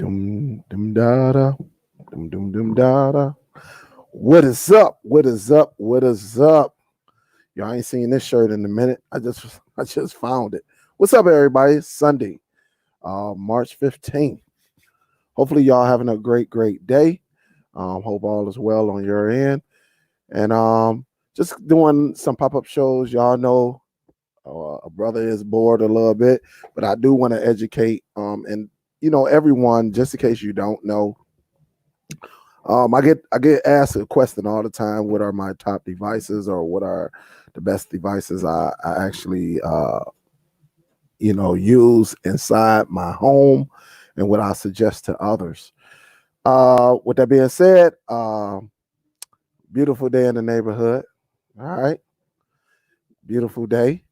Dum dum da da, dum dum dum da da. What is up? What is up? What is up? Y'all ain't seen this shirt in a minute. I just found it. What's up, everybody? It's Sunday, March 15th. Hopefully, y'all having a great day. Hope all is well on your end. And just doing some pop-up shows. Y'all know a brother is bored a little bit, but I do want to educate and everyone, just in case you don't know. I get asked a question all the time. What are my top devices, or what are the best devices I actually use inside my home, and what I suggest to others. With that being said, beautiful day in the neighborhood. All right, beautiful day.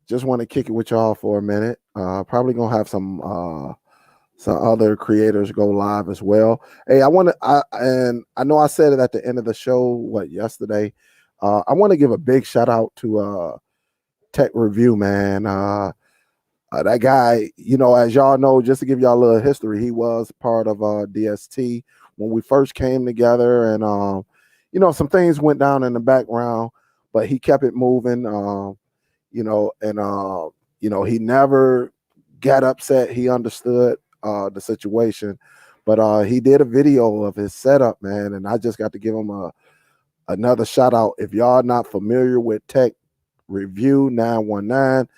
Just want to kick it with y'all for a minute. Probably gonna have some other creators go live as well. Hey, and I know I said it at the end of the show, yesterday. I want to give a big shout out to Tech Review, man. That guy, as y'all know, just to give y'all a little history, he was part of DST when we first came together, and some things went down in the background, but he kept it moving. He never got upset. He understood the situation, but he did a video of his setup, man, and I just got to give him another shout out. If y'all not familiar with Tech Review 919,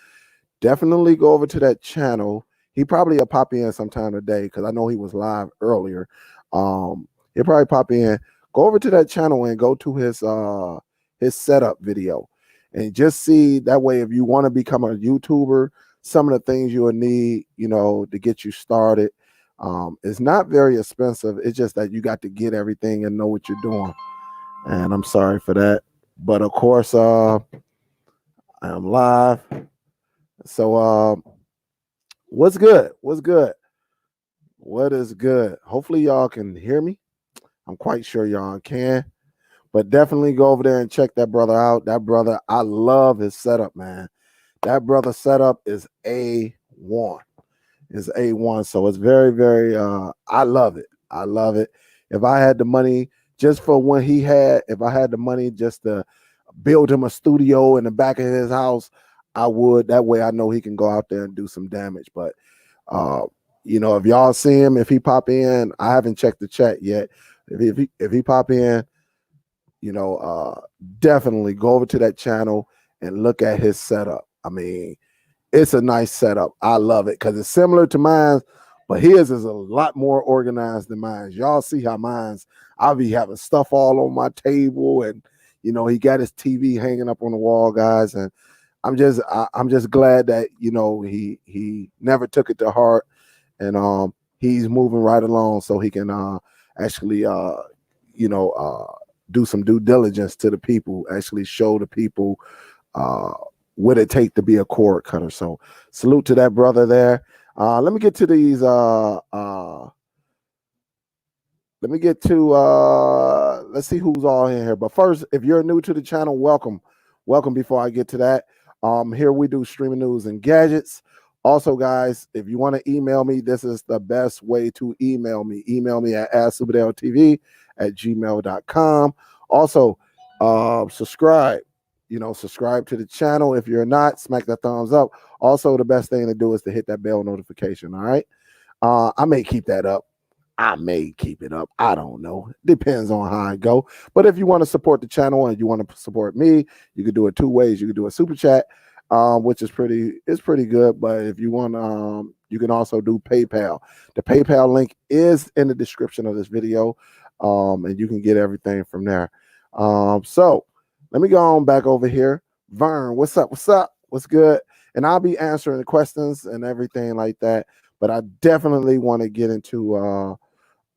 definitely go over to that channel. He probably will pop in sometime today, because I know he was live earlier. He'll probably pop in. Go over to that channel and go to his setup video, and just see that way. If you want to become a YouTuber, some of the things you will need, to get you started. It's not very expensive. It's just that you got to get everything and know what you're doing. And I'm sorry for that. But of course, I am live. So what's good? What's good? What is good? Hopefully y'all can hear me. I'm quite sure y'all can. But definitely go over there and check that brother out. That brother, I love his setup, man. That brother setup is A1. Is A1. So it's very, I love it. I love it. If I had the money just for when he had, if I had the money just to build him a studio in the back of his house, I would. That way I know he can go out there and do some damage. But if y'all see him, if he pop in, I haven't checked the chat yet. If he pop in, definitely go over to that channel and look at his setup. I mean, it's a nice setup. I love it because it's similar to mine, but his is a lot more organized than mine. Y'all see how mine's, I'll be having stuff all on my table, and he got his TV hanging up on the wall, guys. And I'm just glad that he never took it to heart, and he's moving right along so he can actually do some due diligence to the people, actually show the people what it take to be a cord cutter. So salute to that brother there. Let me get to these. Let's see who's all in here. But first, if you're new to the channel, welcome. Before I get to that, here we do streaming news and gadgets. Also, guys, if you want to email me, this is the best way to email me. Email me at superdelltv@gmail.com. Also, subscribe. Subscribe to the channel. If you're not, smack that thumbs up. Also, the best thing to do is to hit that bell notification. All right. I may keep that up. I may keep it up. I don't know. Depends on how I go. But if you want to support the channel and you want to support me, you can do it two ways. You can do a super chat, which is pretty good. But if you want, you can also do PayPal. The PayPal link is in the description of this video, and you can get everything from there. So let me go on back over here. Vern, what's up? What's good? And I'll be answering the questions and everything like that. But I definitely want to get into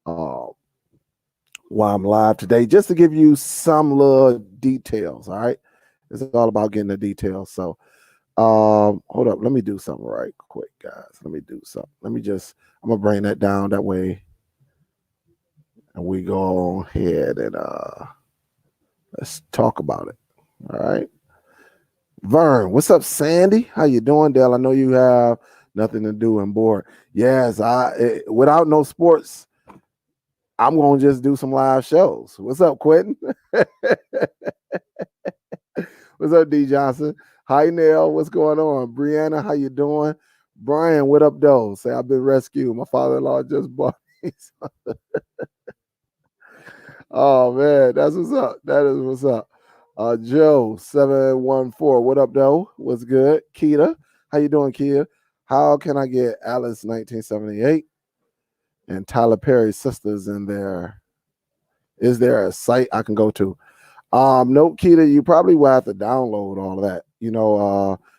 why I'm live today, just to give you some little details. All right, it's all about getting the details. So hold up, let me do something right quick, guys. Let me do something. I'm gonna bring that down that way, and we go ahead and let's talk about it. All right. Vern, what's up, Sandy? How you doing, Dale? I know you have Nothing to do and bored. Yes, without no sports, I'm gonna just do some live shows. What's up, Quentin? What's up, D Johnson? Hi, Nell. What's going on? Brianna, how you doing? Brian, what up, though? Say I've been rescued. My father-in-law just bought me. Oh man, that's what's up. That is what's up. Joe 714. What up, though? What's good? Keita, how you doing, Keita? How can I get Alice 1978 and Tyler Perry's sisters in there? Is there a site I can go to? No, Keita, you probably will have to download all of that.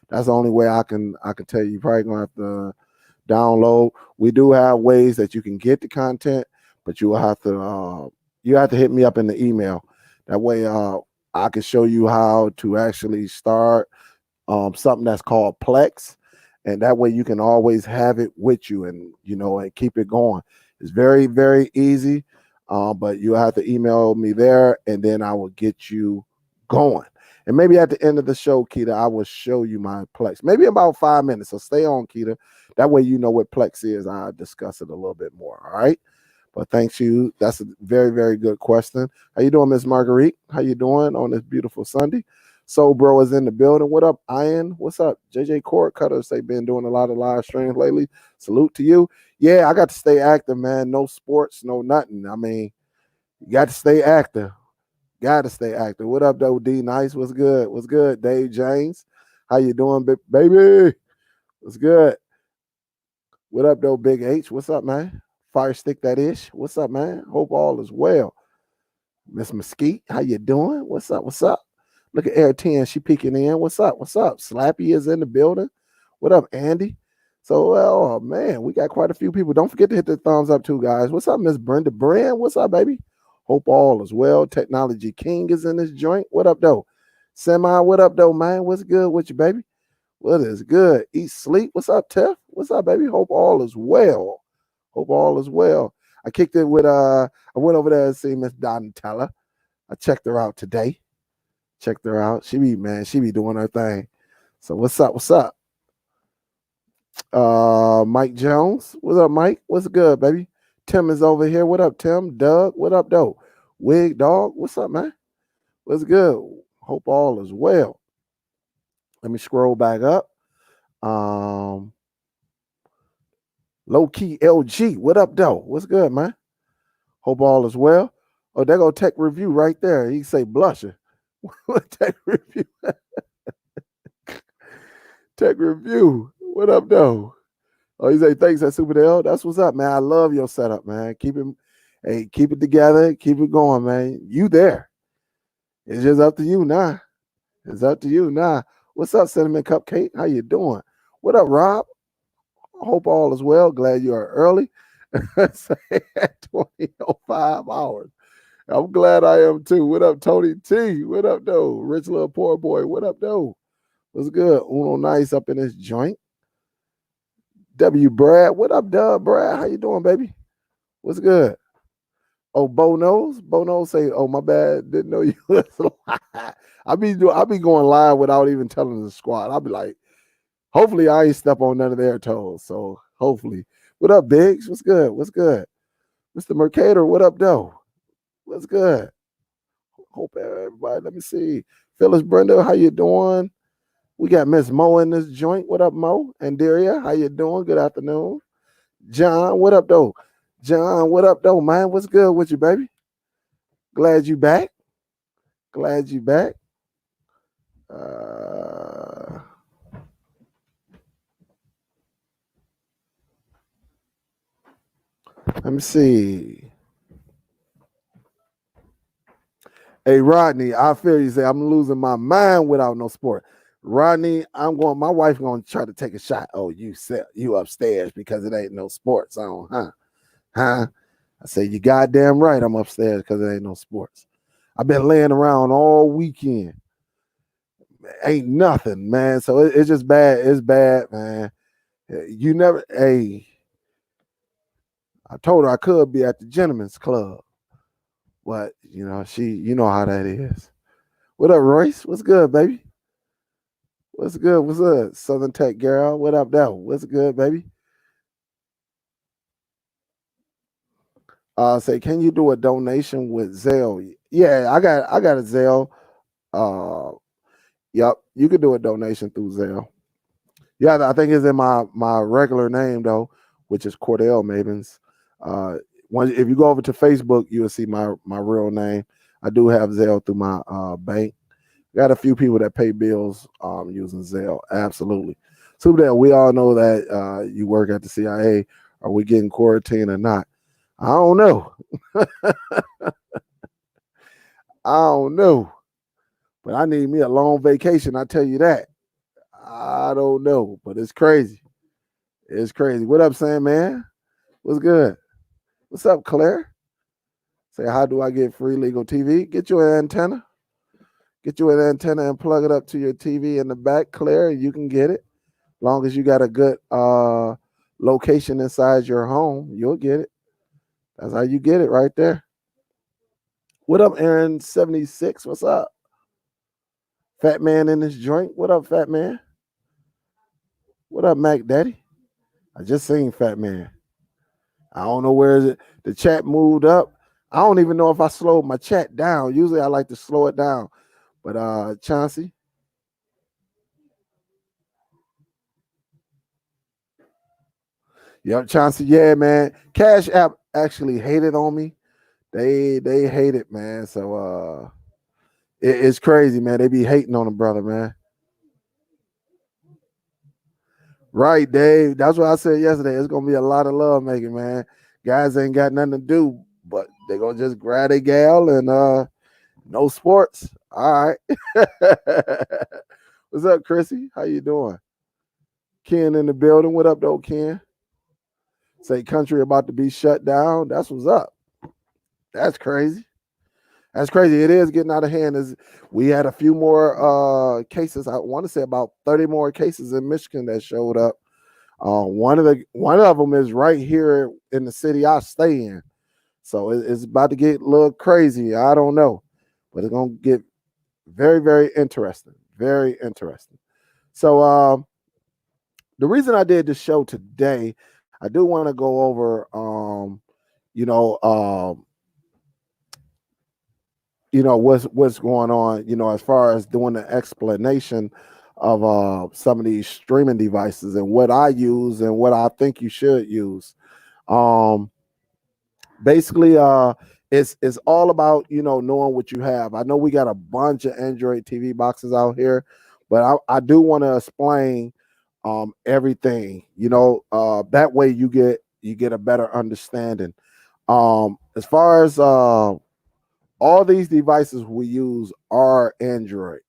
That's the only way I can tell you. You probably gonna have to download. We do have ways that you can get the content, but you have to hit me up in the email. That way I can show you how to actually start something that's called Plex, and that way you can always have it with you and and keep it going. It's very, very easy. But you have to email me there, and then I will get you going. And maybe at the end of the show, Keita, I will show you my Plex. Maybe about 5 minutes. So stay on, Keita. That way you know what Plex is. I'll discuss it a little bit more. All right. But thanks you. That's a very, very good question. How you doing, Miss Marguerite? How you doing on this beautiful Sunday? Soul Bro is in the building. What up, Ian? What's up? JJ Cord Cutters. They've been doing a lot of live streams lately. Salute to you. Yeah, I got to stay active, man. No sports, no nothing. I mean, you got to stay active. Got to stay active. What up, though, D Nice? What's good? What's good, Dave James? How you doing, baby? What's good? What up, though, Big H? What's up, man? Fire stick that ish. What's up, man? Hope all is well. Miss Mesquite, how you doing? What's up? What's up? Look at Air 10. She peeking in. What's up? What's up? Slappy is in the building. What up, Andy? So, oh man, we got quite a few people. Don't forget to hit the thumbs up too, guys. What's up, Miss Brenda Brand? What's up, baby? Hope all is well. Technology King is in this joint. What up, though? Semi, what up, though, man? What's good with you, baby? What is good? Eat, sleep. What's up, Tiff? What's up, baby? Hope all is well. Hope all is well. I kicked it with I went over there to see Miss Donatella. I checked her out today. Checked her out. She be doing her thing. So what's up? What's up? Mike Jones. What's up, Mike? What's good, baby? Tim is over here. What up, Tim? Doug, what up, though? Wig Dog, what's up, man? What's good? Hope all is well. Let me scroll back up. Low key LG, what up, though? What's good, man? Hope all is well. Oh, there go Tech Review right there. He say blusher. Tech Review. Tech Review. What up, though? Oh, he say thanks at Superdell. That's what's up, man. I love your setup, man. Keep it together. Keep it going, man. You there. It's just up to you now. It's up to you now. What's up, Cinnamon Cupcake? How you doing? What up, Rob? Hope all is well. Glad you are early. At 20:05 hours. I'm glad I am too. What up, Tony T? What up, though? Rich little poor boy. What up, though? What's good? Uno Nice up in this joint. W Brad. What up, Dub Brad? How you doing, baby? What's good? Oh, Bo knows. Bo knows say, "Oh, my bad. Didn't know you was live." I be going live without even telling the squad. I'll be like, hopefully I ain't step on none of their toes. So hopefully. What up, Biggs? What's good? What's good? Mr. Mercator, what up, though? What's good? Hope everybody, let me see. Phyllis Brenda, how you doing? We got Miss Mo in this joint. What up, Mo? And Daria, how you doing? Good afternoon. John, what up, though? John, what up, though, man? What's good with you, baby? Glad you back. Glad you back. Let me see. Hey, Rodney, I feel you say I'm losing my mind without no sport. Rodney, my wife gonna try to take a shot. Oh, you upstairs because it ain't no sports on, huh? Huh? I say, you goddamn right I'm upstairs because it ain't no sports. I've been laying around all weekend. Ain't nothing, man. So it's just bad. It's bad, man. You never, hey, I told her I could be at the gentleman's club. But, you know how that is. What up, Royce? What's good, baby? What's good? What's up? Southern Tech girl. What up, though? What's good, baby? Say, can you do a donation with Zelle? Yeah, I got a Zelle. Uh, yep, you could do a donation through Zelle. Yeah, I think it's in my regular name though, which is Cordell Mavens. If you go over to Facebook, you'll see my real name. I do have Zelle through my bank. Got a few people that pay bills using Zelle. Absolutely. Superdell, we all know that you work at the CIA. Are we getting quarantined or not? I don't know. I don't know. But I need me a long vacation. I tell you that. I don't know, but it's crazy. It's crazy. What up, Sam, man? What's good? What's up, Claire? Say, how do I get free legal TV? Get you an antenna. Get you an antenna and plug it up to your TV in the back, Claire. You can get it. Long as you got a good location inside your home, you'll get it. That's how you get it right there. What up, Aaron76? What's up? Fat man in this joint. What up, fat man? What up, Mac Daddy? I just seen Fat Man. I don't know where the chat moved up. I don't even know if I slowed my chat down. Usually I like to slow it down. But Chauncey. Yep, Chauncey. Yeah, man. Cash App actually hated on me. They hate it, man. So it's crazy, man. They be hating on the brother, man. Right, Dave. That's what I said yesterday. It's gonna be a lot of love making, man. Guys ain't got nothing to do, but they gonna just grab a gal and no sports. All right. What's up, Chrissy? How you doing? Ken in the building. What up, though, Ken? Say country about to be shut down. That's what's up. That's crazy. That's crazy. It is getting out of hand. We had a few more cases. I want to say about 30 more cases in Michigan that showed up. One of them is right here in the city I stay in. So it's about to get a little crazy. I don't know, but it's gonna get very, very interesting. Very interesting. So the reason I did this show today, I do want to go over you know, um, what's going on, as far as doing the explanation of some of these streaming devices and what I use and what I think you should use. Um Basically it's all about knowing what you have. I know we got a bunch of Android TV boxes out here, but I do want to explain everything, that way you get a better understanding. As far as all these devices we use are Android,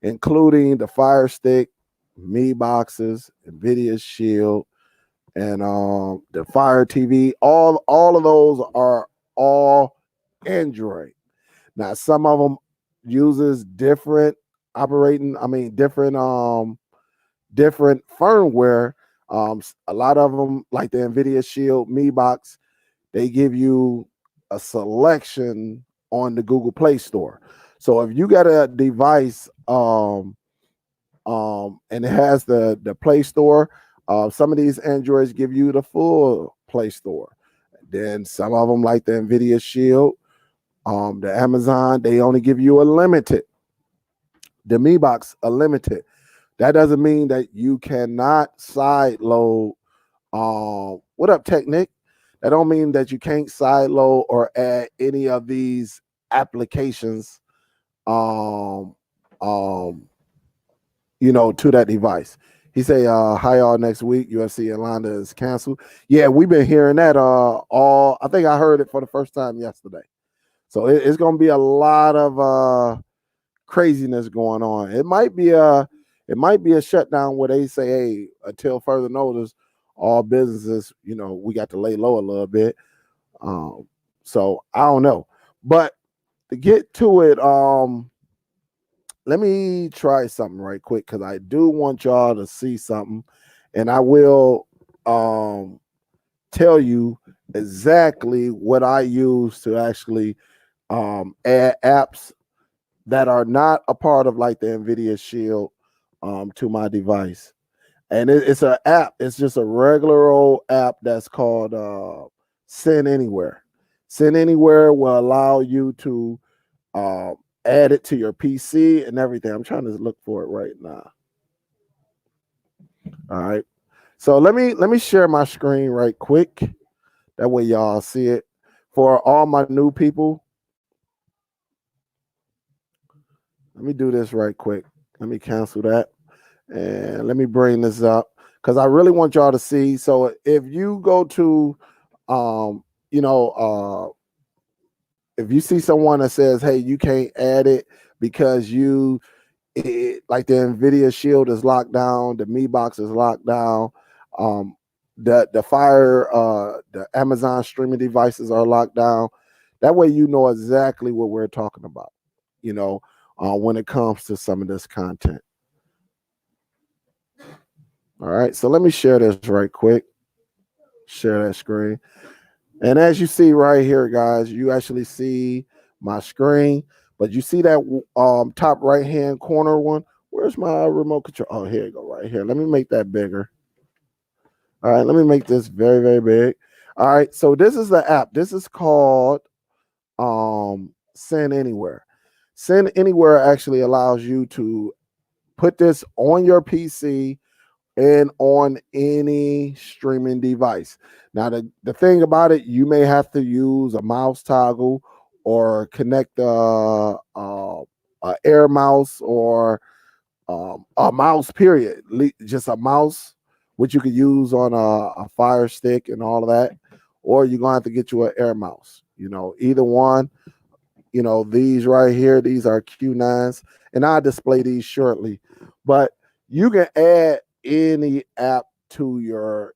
including the Fire Stick, Me boxes, Nvidia Shield, and the Fire TV. All of those are all Android. Now, some of them uses different operating. I mean, different firmware. A lot of them, like the Nvidia Shield Me box, they give you a selection on the Google Play Store. So if you got a device and it has the Play Store, some of these Androids give you the full Play Store. Then some of them, like the Nvidia Shield, the Amazon, they only give you a limited. The Me box a limited. That doesn't mean that you cannot side load. What up, Technic? That don't mean that you can't side load or add any of these applications um um to that device. He say, hi all next week. UFC Atlanta is canceled. Yeah, we've been hearing that all. I think I heard it for the first time yesterday. So it's gonna be a lot of craziness going on. It might be a shutdown where they say, hey, until further notice, all businesses, we got to lay low a little bit. So I don't know. But to get to it, let me try something right quick because I do want y'all to see something, and I will tell you exactly what I use to actually add apps that are not a part of like the Nvidia Shield to my device. And it's an app. It's just a regular old app that's called Send Anywhere. Send Anywhere will allow you to add it to your PC and everything. I'm trying to look for it right now. All right. So let me share my screen right quick. That way y'all see it. For all my new people, let me do this right quick. Let me cancel that. And let me bring this up because I really want y'all to see. So if you go to, if you see someone that says, hey, you can't add it because like the Nvidia Shield is locked down, the Mi Box is locked down, the Amazon streaming devices are locked down. That way you know exactly what we're talking about, when it comes to some of this content. All right, so let me share this right quick. Share that screen. And as you see right here, guys, you actually see my screen, but you see that top right-hand corner one? Where's my remote control? Oh, here you go, right here. Let me make that bigger. All right, let me make this very, very big. All right, so this is the app. This is called Send Anywhere. Send Anywhere actually allows you to put this on your PC and on any streaming device. Now, the thing about it, you may have to use a mouse toggle or connect a air mouse or a mouse, period. Just a mouse, which you could use on a Fire Stick and all of that. Or you're going to have to get you an air mouse. Either one. These right here, these are Q9s, and I'll display these shortly. But you can add any app to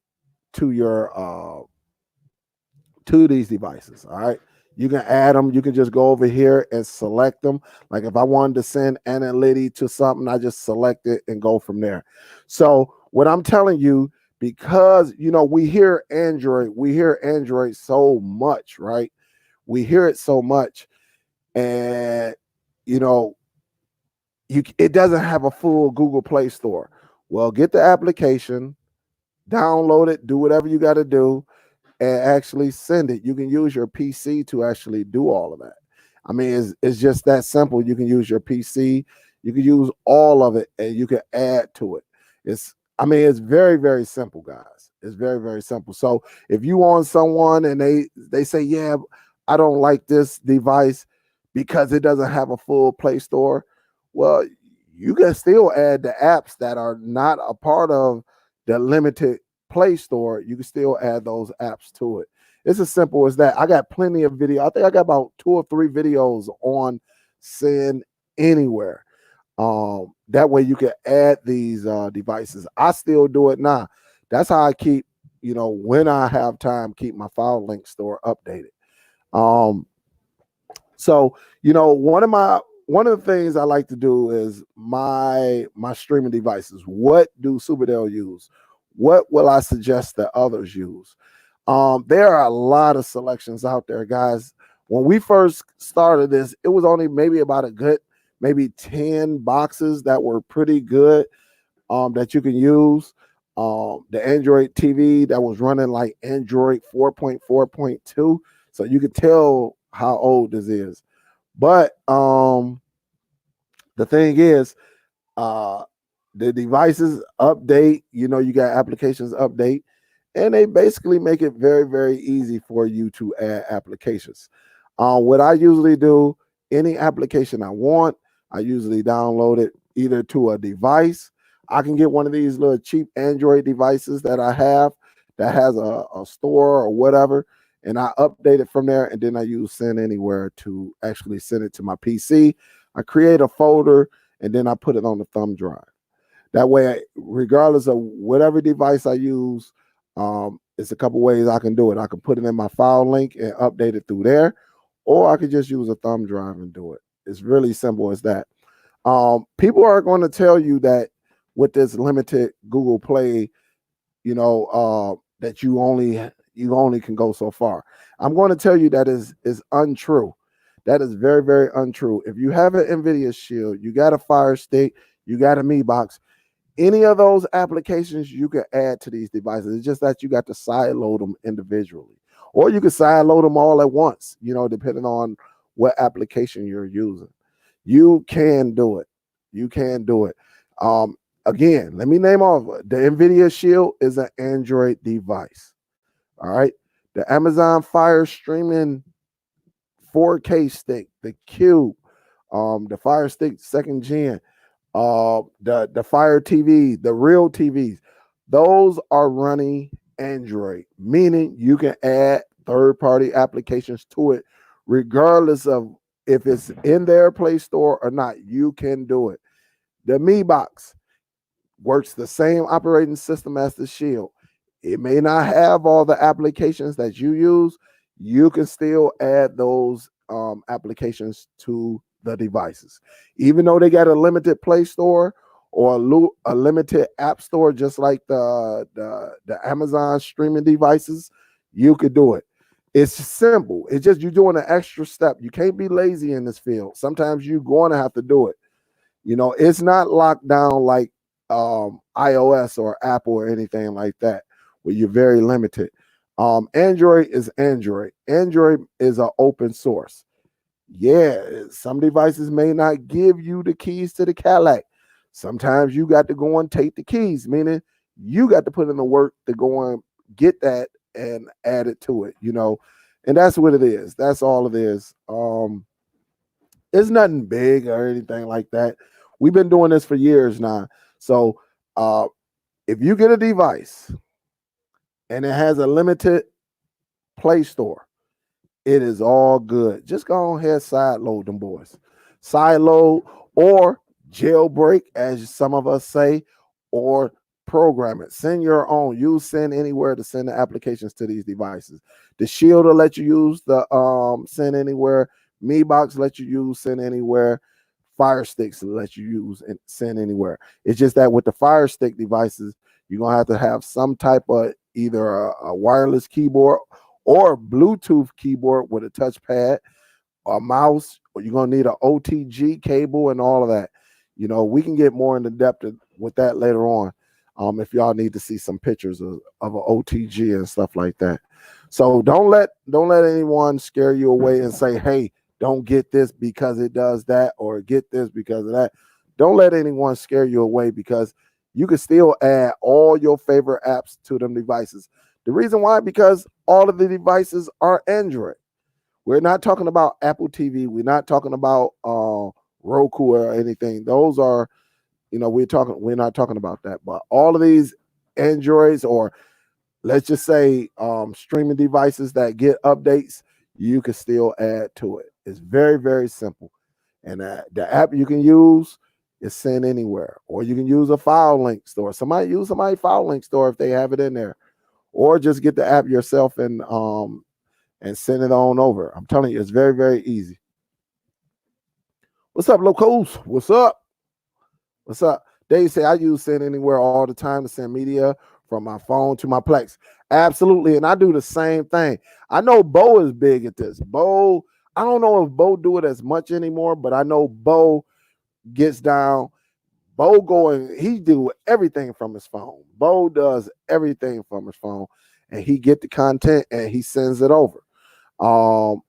these devices. All right, you can add them. You can just go over here and select them. Like if I wanted to send Analytics to something, I just select it and go from there. So what I'm telling you, because we hear Android so much, right? We hear it so much, and it doesn't have a full Google Play Store. Well, get the application, download it, do whatever you got to do, and actually send it. You can use your PC to actually do all of that. I mean, it's just that simple. You can use your PC, you can use all of it, and you can add to it. It's very, very simple, guys. It's very, very simple. So if you want someone and they say, yeah, I don't like this device because it doesn't have a full Play Store, well, you can still add the apps that are not a part of the limited Play Store. You can still add those apps to it. It's as simple as that. I got plenty of video. I think I got about 2 or 3 videos on Send Anywhere. That way you can add these devices. I still do it now. That's how I keep, when I have time, keep my Filelinked store updated. So, one of the things I like to do is my streaming devices. What do Superdell use? What will I suggest that others use? There are a lot of selections out there, guys. When we first started this, it was only maybe about a good, maybe 10 boxes that were pretty good that you can use. The Android TV that was running like Android 4.4.2. So you could tell how old this is. But the thing is, the devices update, you got applications update, and they basically make it very, very easy for you to add applications. What I usually do, any application I want, I usually download it either to a device. I can get one of these little cheap Android devices that I have that has a store or whatever, and I update it from there, and then I use Send Anywhere to actually send it to my PC. I create a folder, and then I put it on the thumb drive. That way, regardless of whatever device I use, it's a couple ways I can do it. I can put it in my Filelinked and update it through there, or I could just use a thumb drive and do it. It's really simple as that. People are going to tell you that with this limited Google Play, that you only can go so far. I'm going to tell you that is untrue. That is very, very untrue. If you have an Nvidia Shield, you got a Fire Stick, you got a Mi Box, Any of those applications you can add to these devices. It's just that you got to sideload them individually, or you can sideload them all at once, depending on what application you're using. You can do it. You can do it. Again, let me name off. The Nvidia Shield is an Android device. All right. The Amazon Fire streaming 4K stick, the Cube, the Fire Stick 2nd Gen, the Fire TV, the real TVs, those are running Android, meaning you can add third-party applications to it, regardless of if it's in their Play Store or not. You can do it. The Mi Box works the same operating system as the Shield. It may not have all the applications that you use. You can still add those applications to the devices, even though they got a limited Play Store or a limited App Store, just like the Amazon streaming devices. You could do it. It's simple. It's just you're doing an extra step. You can't be lazy in this field. Sometimes you're going to have to do it. It's not locked down like iOS or Apple or anything like that, where you're very limited. Android is Android. Android is an open source. Yeah, some devices may not give you the keys to the Cadillac. Sometimes you got to go and take the keys, meaning you got to put in the work to go and get that and add it to it, and that's what it is. That's all it is. It's nothing big or anything like that. We've been doing this for years now. So if you get a device and it has a limited Play Store, it is all good. Just go ahead, sideload them boys. Sideload or jailbreak, as some of us say, or program it. Send your own. Use Send Anywhere to send the applications to these devices. The Shield will let you use the Send Anywhere. Mi Box let you use Send Anywhere. Fire Sticks let you use and Send Anywhere. It's just that with the Fire Stick devices, you're going to have some type of either a wireless keyboard or Bluetooth keyboard with a touchpad, a mouse, or you're going to need an OTG cable and all of that. We can get more into depth with that later on if y'all need to see some pictures of an OTG and stuff like that. So don't let anyone scare you away and say, hey, don't get this because it does that, or get this because of that. Don't let anyone scare you away, because you can still add all your favorite apps to them devices. The reason why, because all of the devices are Android. We're not talking about Apple TV. We're not talking about Roku or anything. Those are, we're not talking about that. But all of these Androids, or let's just say streaming devices that get updates, you can still add to it. It's very, very simple. And the app you can use is Send Anywhere, or you can use a Filelinked store. Somebody use somebody Filelinked store if they have it in there, or just get the app yourself and send it on over. I'm telling you, it's very, very easy. What's up, locals? What's up? What's up? Dave say I use Send Anywhere all the time to send media from my phone to my Plex. Absolutely, and I do the same thing. I know Bo is big at this. Bo, I don't know if Bo do it as much anymore, but I know Bo gets down. Bo he do everything from his phone. Bo does everything from his phone, and he get the content and he sends it over.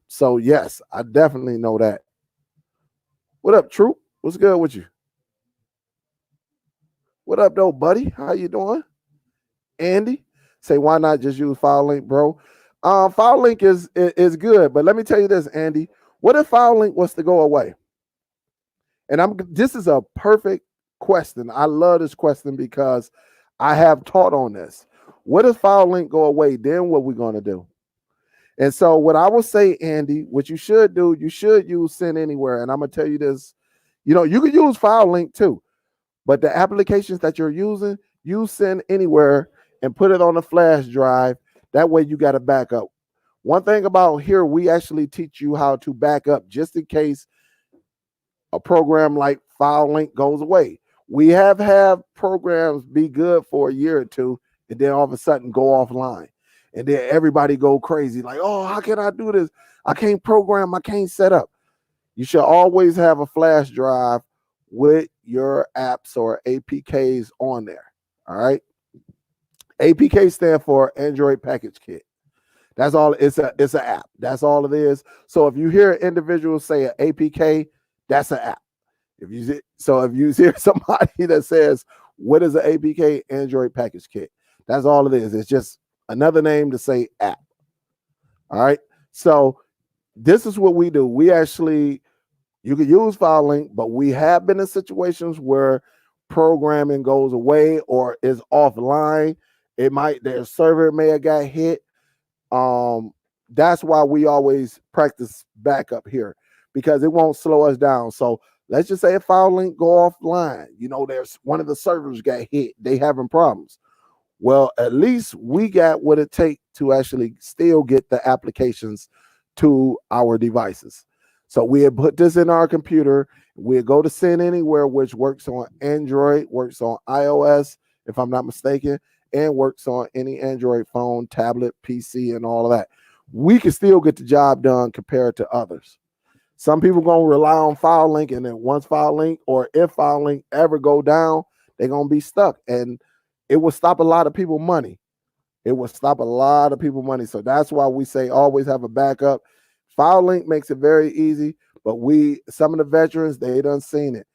So yes, I definitely know that. What up, Troop? What's good with you? What up, though, buddy? How you doing? Andy, say why not just use Filelinked, bro? Filelinked is good, but let me tell you this, Andy. What if Filelinked was to go away? And this is a perfect question. I love this question because I have taught on this. What if Filelinked go away? Then what we gonna do? And so what I will say, Andy, what you should do, you should use Send Anywhere. And I'm gonna tell you this, you can use Filelinked too, but the applications that you're using, use Send Anywhere and put it on a flash drive. That way you got a backup. One thing about here, we actually teach you how to back up just in case a program like Filelinked goes away. We have had programs be good for a year or two and then all of a sudden go offline. And then everybody go crazy like, oh, how can I do this? I can't program. I can't set up. You should always have a flash drive with your apps or APKs on there. All right. APK stand for Android Package Kit. That's all. It's an app. That's all it is. So if you hear individuals say an APK, that's an app. If you hear somebody that says, what is an APK? Android Package Kit. That's all it is. It's just another name to say app. All right. So this is what we do. We actually, you can use Filelinked, but we have been in situations where programming goes away or is offline. Their server may have got hit. That's why we always practice backup here, because it won't slow us down. So let's just say a Filelinked go offline. There's one of the servers got hit. They having problems. Well, at least we got what it takes to actually still get the applications to our devices. So we had put this in our computer. We'll go to Send Anywhere, which works on Android, works on iOS, if I'm not mistaken, and works on any Android phone, tablet, PC, and all of that. We can still get the job done compared to others. Some people going to rely on Filelinked, and then once Filelinked or if Filelinked ever go down, they're going to be stuck. And it will stop a lot of people money. It will stop a lot of people money. So that's why we say always have a backup. Filelinked makes it very easy, but some of the veterans, they done seen it.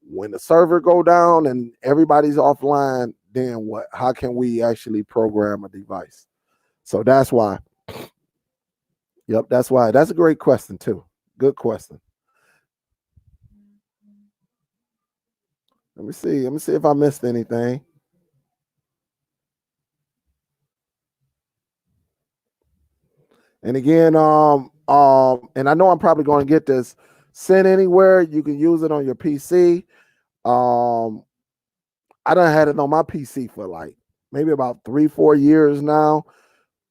When the server go down and everybody's offline, then what? How can we actually program a device? So that's why. Yep, that's why. That's a great question too. Good question. Let me see. Let me see if I missed anything. And again, and I know I'm probably going to get this. Send Anywhere. You can use it on your PC. I done had it on my PC for like maybe about 3-4 years now.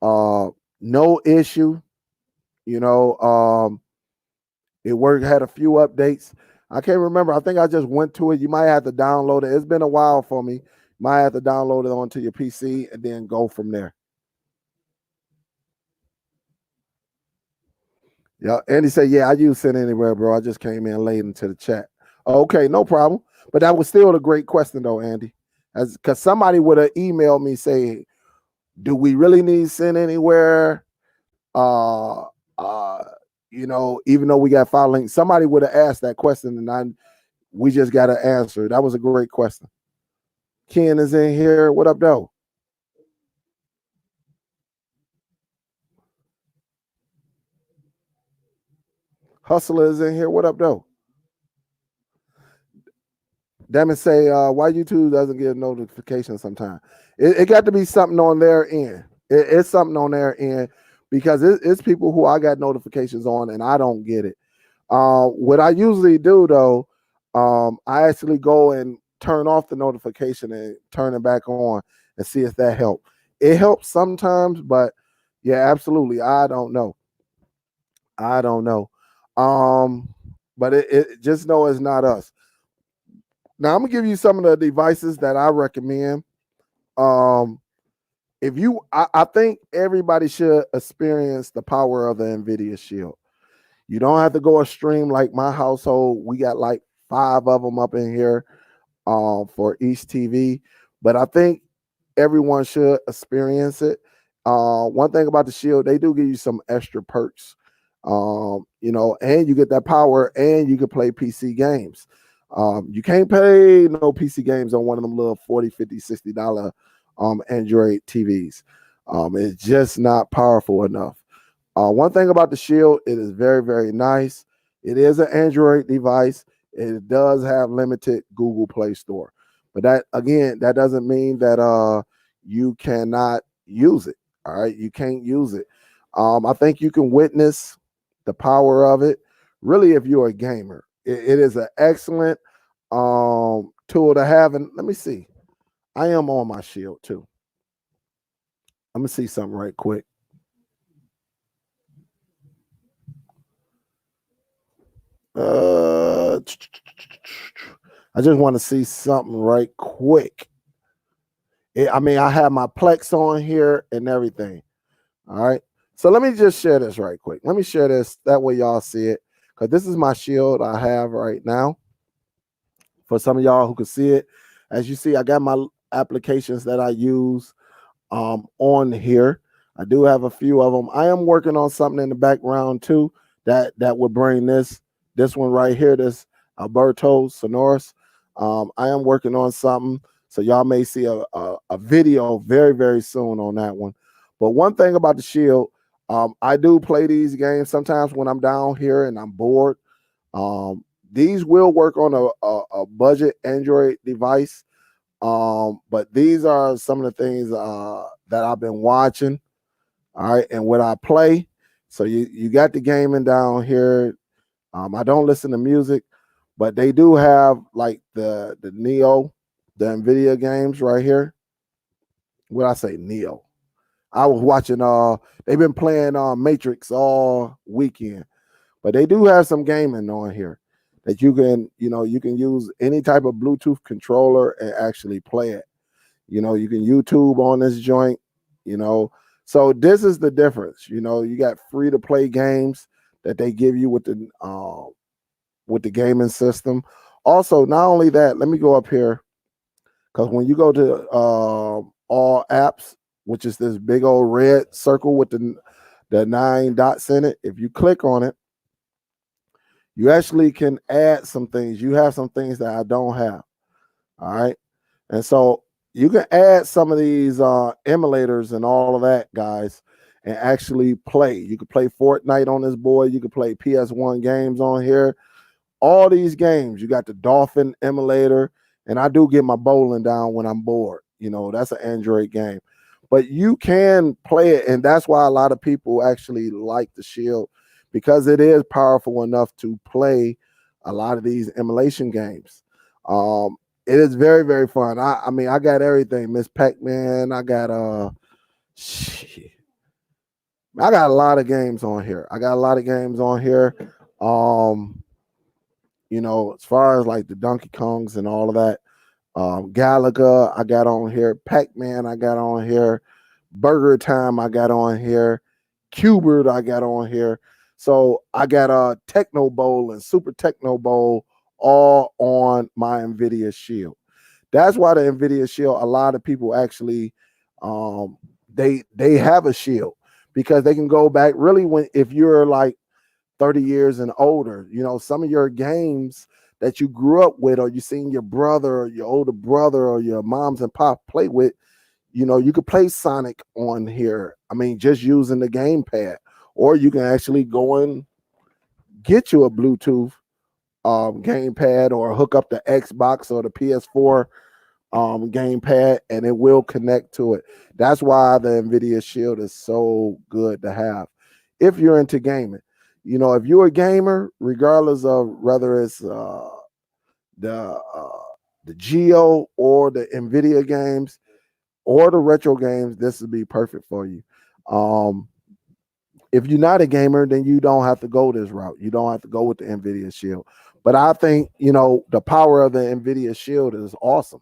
No issue. It worked, had a few updates. I can't remember. I think I just went to it. You might have to download it. It's been a while for me. You might have to download it onto your PC and then go from there. Yeah, Andy said, yeah, I use Send Anywhere, bro. I just came in late into the chat. Okay, no problem. But that was still a great question, though, Andy. Because somebody would have emailed me saying, do we really need Send Anywhere? Even though we got Filelinked, somebody would have asked that question, and we just got to answer. That was a great question. Ken is in here. What up, though? Hustler is in here. What up, though? Damn it, say why YouTube doesn't get notifications sometimes. It got to be something on their end. It's something on their end, because it's people who I got notifications on and I don't get it. What I usually do though, I actually go and turn off the notification and turn it back on and see if that helps. It helps sometimes, but yeah, absolutely. I don't know. But it just know it's not us. Now I'm gonna give you some of the devices that I recommend. I think everybody should experience the power of the Nvidia Shield. You don't have to go extreme like my household. We got like 5 of them up in here for each TV. But I think everyone should experience it. One thing about the Shield, they do give you some extra perks. And you get that power and you can play PC games. You can't play no PC games on one of them little $40, $50, $60 Android TVs. It's just not powerful enough. One thing about the Shield, it is very, very nice. It is an Android device. It does have limited Google Play Store. But that doesn't mean that you cannot use it. All right. You can't use it. I think you can witness the power of it, really, if you're a gamer. It is an excellent tool to have. And let me see. I am on my Shield too. I'm gonna see something right quick. I just want to see something right quick. I have my Plex on here and everything. All right. So let me just share this right quick. Let me share this. That way y'all see it. Because this is my Shield I have right now. for some of y'all who can see it. As you see, I got my applications that I use on here. I do have a few of them. I am working on something in the background too that would bring this one right here, this Alberto Sonoris. I am working on something, so y'all may see a video very, very soon on that one. But one thing about the Shield, I do play these games sometimes when I'm down here and I'm bored. These will work on a budget Android device. But these are some of the things that I've been watching. All right, and what I play. So you got the gaming down here. I don't listen to music, but they do have like the Neo, the Nvidia games right here. What I say, Neo. I was watching. They've been playing Matrix all weekend, but they do have some gaming on here that you can use any type of Bluetooth controller and actually play it. You can YouTube on this joint. So this is the difference. You got free to play games that they give you with the gaming system. Also, not only that, let me go up here, because when you go to all apps, which is this big old red circle with the 9 dots in it, if you click on it, you actually can add some things. You have some things that I don't have. All right. And so you can add some of these emulators and all of that, guys, and actually play. You can play Fortnite on this board. You can play PS1 games on here. All these games. You got the Dolphin emulator, and I do get my bowling down when I'm bored. That's an Android game. But you can play it, and that's why a lot of people actually like the Shield, because it is powerful enough to play a lot of these emulation games. It is very, very fun. I mean, I got everything. Miss Pac-Man. I got I got a lot of games on here. As far as like the Donkey Kongs and all of that. Galaga, I got on here. Pac-Man, I got on here. Burger Time, I got on here. Cubert, I got on here. So I got Techno Bowl and Super Techno Bowl all on my Nvidia Shield. That's why the Nvidia Shield, a lot of people actually they have a Shield, because they can go back really if you're like 30 years and older, some of your games that you grew up with, or you seen your brother or your older brother or your moms and pop play with, you could play Sonic on here. I mean, just using the gamepad, or you can actually go and get you a Bluetooth gamepad, or hook up the Xbox or the PS4 gamepad, and it will connect to it. That's why the Nvidia Shield is so good to have if you're into gaming. If you're a gamer, regardless of whether it's the Geo or the Nvidia games or the retro games, this would be perfect for you. If you're not a gamer, then you don't have to go this route. You don't have to go with the Nvidia Shield. But I think, the power of the Nvidia Shield is awesome.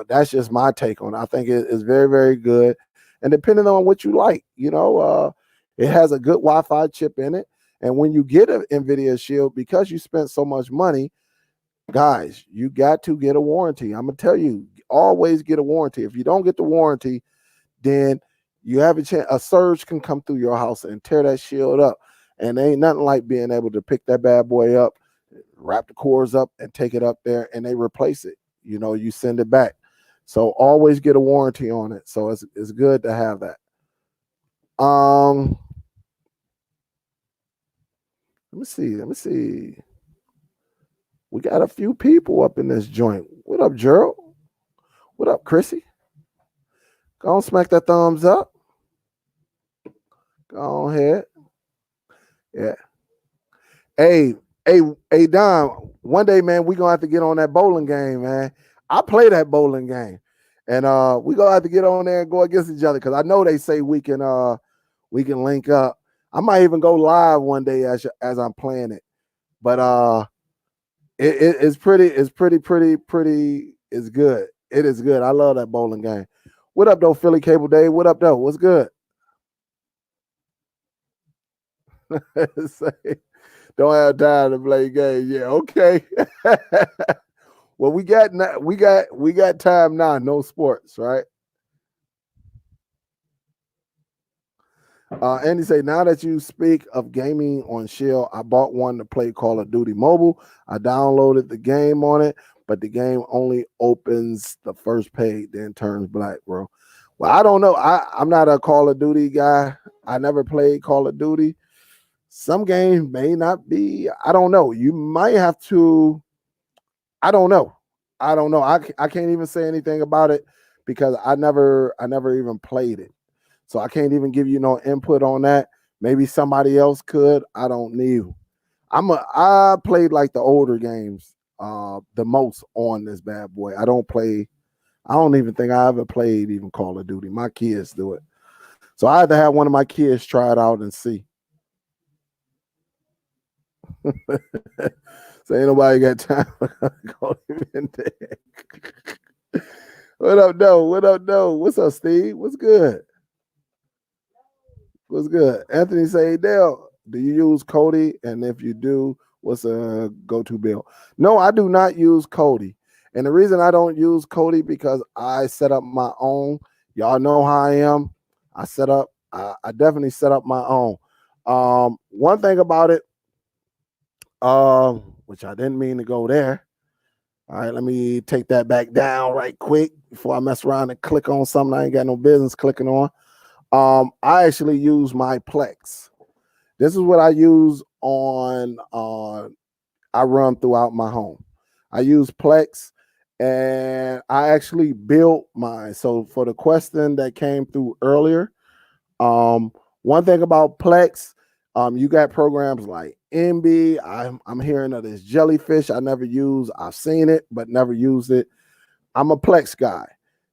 That's just my take on it. I think it is very, very good. And depending on what you like, it has a good Wi-Fi chip in it. And when you get an Nvidia Shield, because you spent so much money, guys, you got to get a warranty. I'm going to tell you, always get a warranty. If you don't get the warranty, then you have a chance. A surge can come through your house and tear that Shield up. And there ain't nothing like being able to pick that bad boy up, wrap the cords up, and take it up there, and they replace it. You send it back. So always get a warranty on it. So it's good to have that. Let me see. We got a few people up in this joint. What up, Gerald? What up, Chrissy? Go on, smack that thumbs up. Go on ahead. Yeah. Hey, Don, one day, man, we gonna have to get on that bowling game, man. I play that bowling game. And we gonna have to get on there and go against each other, because I know they say we can link up. I might even go live one day as I'm playing it. But it's pretty, it's good. It is good. I love that bowling game. What up, though, Philly Cable Day? What up, though? What's good? Don't have time to play games. Yeah, okay. Well, we got time now. No sports, right? Andy say, now that you speak of gaming on Shield, I bought one to play Call of Duty Mobile. I downloaded the game on it, but the game only opens the first page, then turns black, bro. Well, I don't know. I'm not a Call of Duty guy. I never played Call of Duty. Some games may not be. I don't know. You might have to. I don't know. I can't even say anything about it because I never even played it. So I can't even give you no input on that. Maybe somebody else could. I don't need. I played like the older games the most on this bad boy. I don't even think I ever played even Call of Duty. My kids do it. So I had to have one of my kids try it out and see. So ain't nobody got time for Call of Duty. What up, though? What up, though? What's up, Steve? What's good? What's good? Anthony say, Dale, do you use Kodi? And if you do, what's a go-to bill? No, I do not use Kodi. And the reason I don't use Kodi because I set up my own. Y'all know how I am. I definitely set up my own. One thing about it, which I didn't mean to go there. All right, let me take that back down right quick before I mess around and click on something I ain't got no business clicking on. I actually use my Plex. This is what I use on I run throughout my home. I use Plex and I actually built mine. So for the question that came through earlier, one thing about Plex, you got programs like MB. I'm hearing of this jellyfish I never use. I've seen it, but never used it. I'm a Plex guy.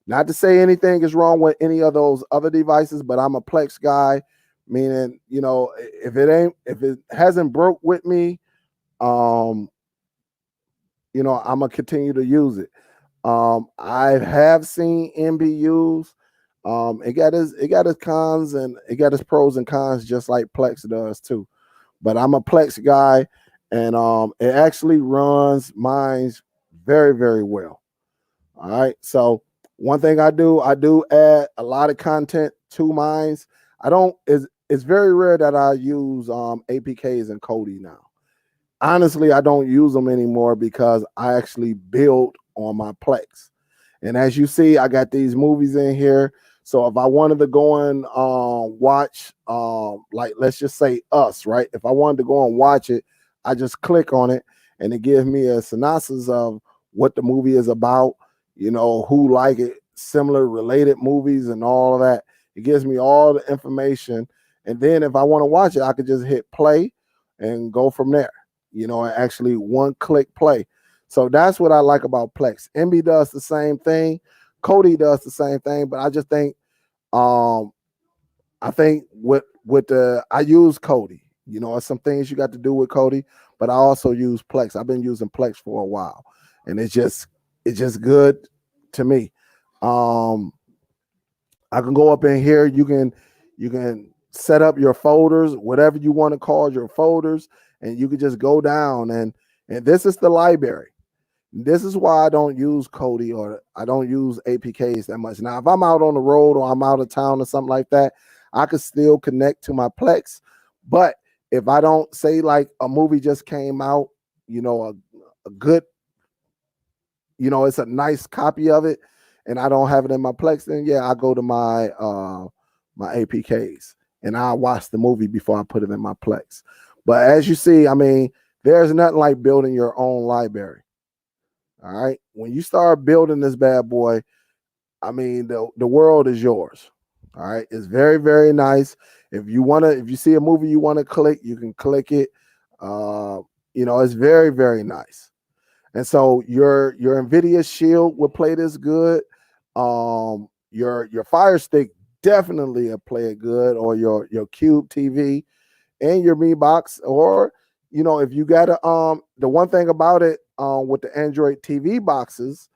Not to say anything is wrong with any of those other devices, but I'm a Plex guy, meaning, if it hasn't broke with me, I'm gonna continue to use it. I have seen MBUs. It got its cons and it got its pros and cons, just like Plex does too. But I'm a Plex guy, and it actually runs mine very, very well. All right. So one thing I do add a lot of content to mines. It's very rare that I use APKs and Kodi now. Honestly, I don't use them anymore because I actually build on my Plex. And as you see, I got these movies in here. So if I wanted to go and watch, like let's just say Us, right? If I wanted to go and watch it, I just click on it and it gives me a synopsis of what the movie is about, who like it, similar related movies and all of that. It gives me all the information. And then if I want to watch it, I could just hit play and go from there, and actually one click play. So that's what I like about Plex. MB does the same thing. Kodi does the same thing, but I just think I think with the I use Kodi. There's some things you got to do with Kodi, but I also use Plex. I've been using Plex for a while, and it's just good to me. I can go up in here. You can set up your folders, whatever you want to call your folders, and you can just go down and this is the library. This is why I don't use Kodi or I don't use APKs that much. Now, if I'm out on the road or I'm out of town or something like that, I could still connect to my Plex. But if I don't say like a movie just came out, a good, it's a nice copy of it, and I don't have it in my Plex, then yeah, I go to my my APKs and I watch the movie before I put it in my Plex. But as you see, I mean, there's nothing like building your own library. All right. When you start building this bad boy, I mean, the world is yours. All right. It's very, very nice. If you see a movie you want to click, you can click it. It's very, very nice. And so your Nvidia Shield will play this good. Your Fire Stick definitely will play it good, or your Cube TV and your Mi Box, or if you got the one thing about it with the Android TV boxes,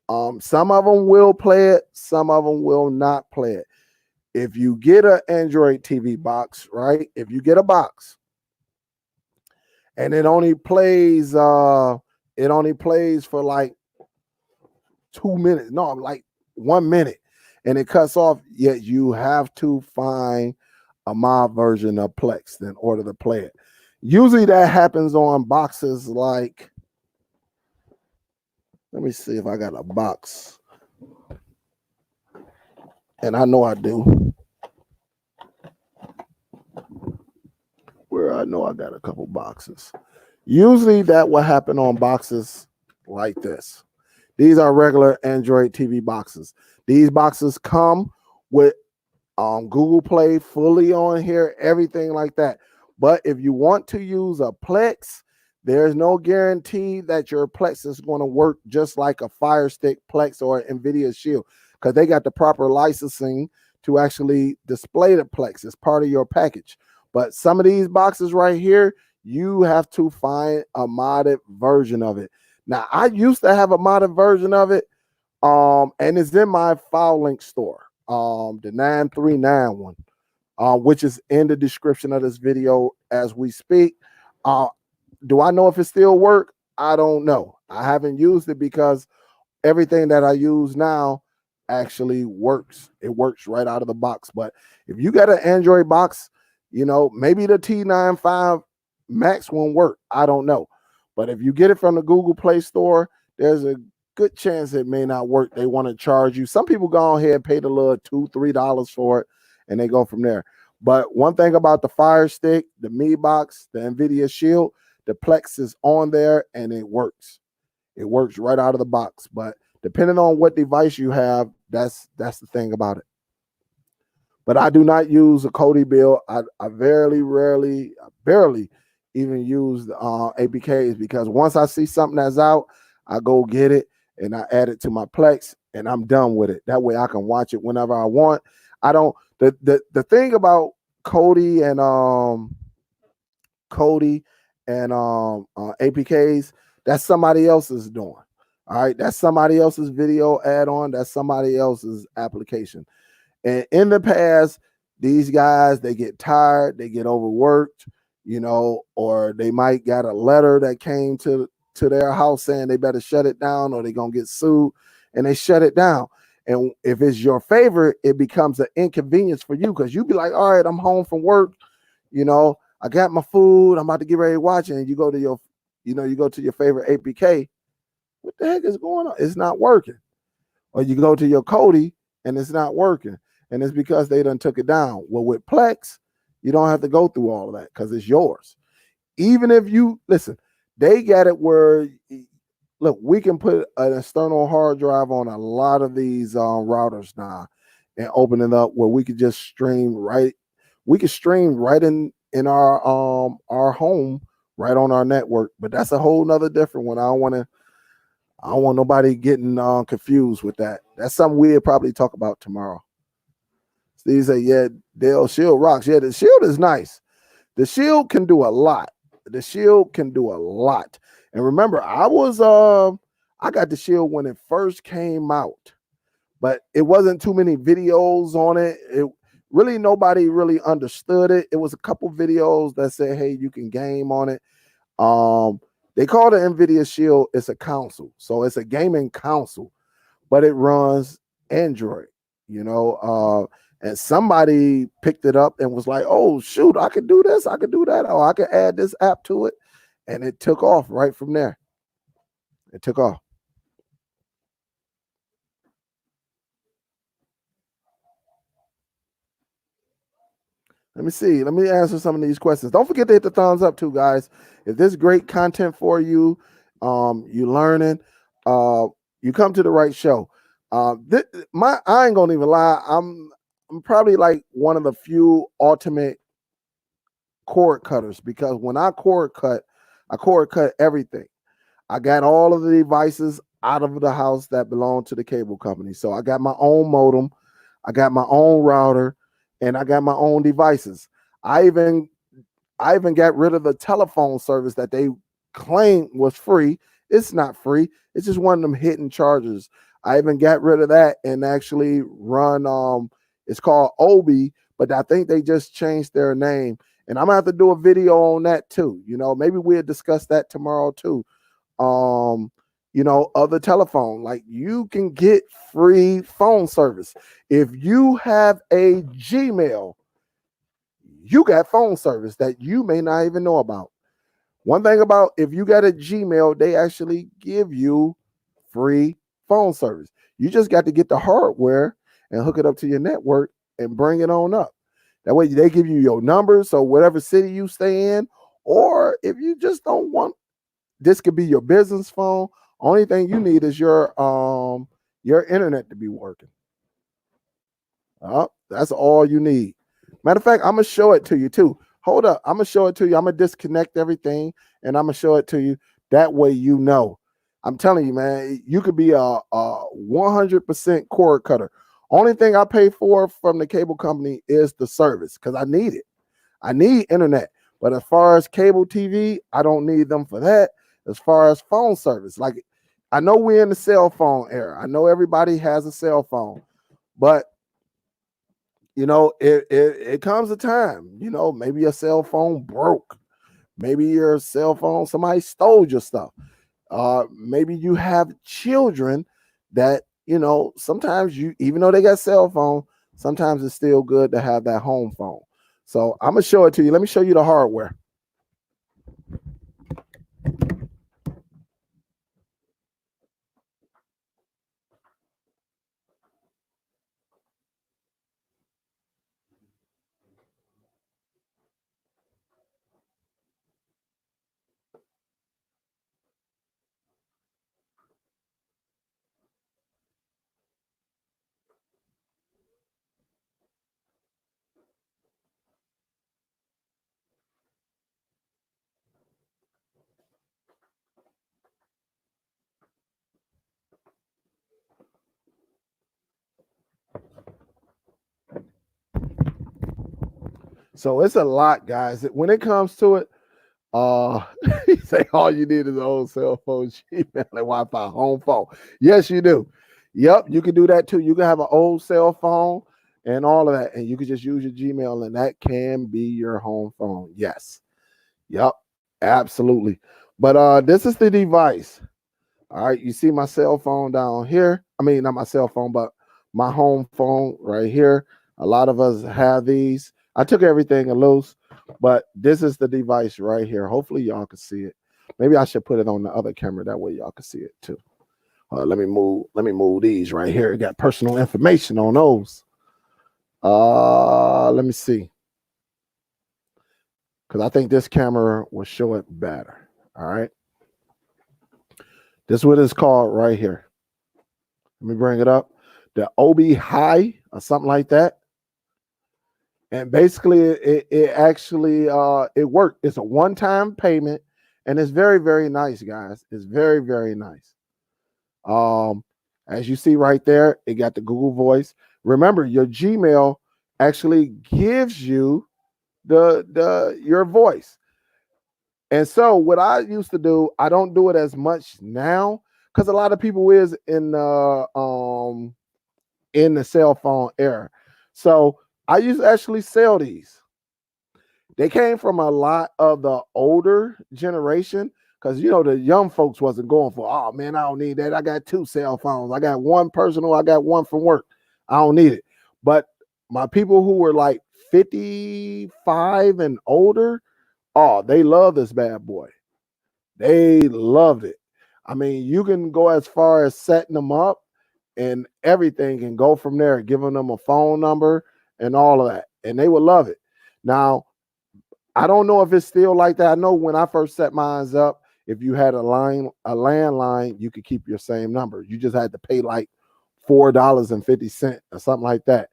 some of them will play it, some of them will not play it. If you get an Android TV box, right? If you get a box and it only plays for like 2 minutes. No, like 1 minute. And it cuts off, yet you have to find a mod version of Plex in order to play it. Usually that happens on boxes like, let me see if I got a box. And I know I do. Where I know I got a couple boxes. Usually that will happen on boxes like this. These are regular Android TV boxes. These boxes come with Google Play fully on here, everything like that. But if you want to use a Plex, there's no guarantee that your Plex is going to work just like a Fire Stick Plex or Nvidia Shield, because they got the proper licensing to actually display the Plex as part of your package. But some of these boxes right here, you have to find a modded version of it. Now, I used to have a modded version of it, and it's in my Filelinked store, the 939 one, which is in the description of this video as we speak. Do I know if it still works? I don't know. I haven't used it because everything that I use now actually works. It works right out of the box. But if you got an Android box, you know, maybe the T95 Max won't work. I don't know. But if you get it from the Google Play Store, there's a good chance it may not work. They want to charge you. Some people go ahead and pay the little $2, $3 for it, and they go from there. But one thing about the Fire Stick, the Mi Box, the Nvidia Shield, the Plex is on there and it works. It works right out of the box. But depending on what device you have, that's the thing about it. But I do not use a Kodi build. I barely even use APKs, because once I see something that's out, I go get it and I add it to my Plex and I'm done with it. That way I can watch it whenever I want. I don't, the thing about Kodi and APKs, that's somebody else's doing. All right, that's somebody else's video add-on, that's somebody else's application. And in the past, these guys, they get tired, they get overworked, you know, or they might got a letter that came to their house saying they better shut it down or they're going to get sued, and they shut it down. And if it's your favorite, it becomes an inconvenience for you, because you be like, all right, I'm home from work, you know, I got my food, I'm about to get ready to watch it, and you go to your, you know, you go to your favorite APK. What the heck is going on? It's not working. Or you go to your Kodi and it's not working. And it's because they done took it down. Well, with Plex, you don't have to go through all of that because it's yours. Even if you, listen, they got it where, look, we can put an external hard drive on a lot of these routers now and open it up where we could just stream right. We could stream right in our home, right on our network. But that's a whole nother different one. I don't want nobody getting confused with that. That's something we'll probably talk about tomorrow. These say, yeah, Dell Shield rocks. Yeah, the Shield is nice. The Shield can do a lot. The Shield can do a lot. And remember, I got the Shield when it first came out, but it wasn't too many videos on it. Really, nobody really understood it. It was a couple videos that said, hey, you can game on it. They call the Nvidia Shield, it's a console. So it's a gaming console, but it runs Android, you know. And somebody picked it up and was like, oh, shoot, I could do this, I could do that, or I could add this app to it. And it took off right from there. It took off. Let me see. Let me answer some of these questions. Don't forget to hit the thumbs up too, guys. If this is great content for you, you learning, you come to the right show. I ain't gonna even lie. I'm probably like one of the few ultimate cord cutters, because when I cord cut everything. I got all of the devices out of the house that belong to the cable company. So I got my own modem, I got my own router, and I got my own devices. I even got rid of the telephone service that they claimed was free. It's not free. It's just one of them hidden charges. I even got rid of that and actually run it's called Obi, but I think they just changed their name. And I'm gonna have to do a video on that too. You know, maybe we'll discuss that tomorrow too. of the telephone. Like, you can get free phone service. If you have a Gmail, you got phone service that you may not even know about. One thing about, if you got a Gmail, they actually give you free phone service. You just got to get the hardware and hook it up to your network and bring it on up. That way they give you your number, so whatever city you stay in, or if you just don't want, this could be your business phone. Only thing you need is your internet to be working. That's all you need. Matter of fact, I'm gonna show it to you too. Hold up, I'm gonna show it to you. I'm gonna disconnect everything and I'm gonna show it to you. That way you know. I'm telling you, man, you could be a 100% cord cutter. Only thing I pay for from the cable company is the service, because I need it. I need internet. But as far as cable TV, I don't need them for that. As far as phone service, like, I know we're in the cell phone era. I know everybody has a cell phone, but it comes a time, maybe your cell phone broke. Maybe your cell phone, somebody stole your stuff. Maybe you have children that, sometimes even though they got cell phone, sometimes it's still good to have that home phone. So I'm gonna show it to you. Let me show you the hardware. So it's a lot, guys. When it comes to it, he say all you need is an old cell phone, Gmail, and Wi-Fi home phone. Yes, you do. Yep, you can do that too. You can have an old cell phone and all of that, and you can just use your Gmail, and that can be your home phone. Yes. Yep, absolutely. But this is the device. All right, you see my cell phone down here. I mean, not my cell phone, but my home phone right here. A lot of us have these. I took everything loose, but this is the device right here. Hopefully y'all can see it. Maybe I should put it on the other camera, that way y'all can see it too. Let me move these right here. It got personal information on those. Let me see, because I think this camera will show it better. All right. This is what it's called right here. Let me bring it up. The OB High or something like that. And basically it actually it worked. It's a one-time payment, and it's very, very nice, guys. It's very, very nice. As you see right there, it got the Google Voice. Remember, your Gmail actually gives you your voice. And so what I used to do, I don't do it as much now, because a lot of people is in the cell phone era. So I used to actually sell these. They came from a lot of the older generation, because the young folks wasn't going for, oh man, I don't need that. I got 2 cell phones. I got one personal, I got one from work. I don't need it. But my people who were like 55 and older, oh, they love this bad boy. They loved it. I mean, you can go as far as setting them up and everything, and go from there, giving them a phone number and all of that, and they would love it. Now, I don't know if it's still like that. I know when I first set mine up, if you had a landline, you could keep your same number. You just had to pay like $4.50 or something like that.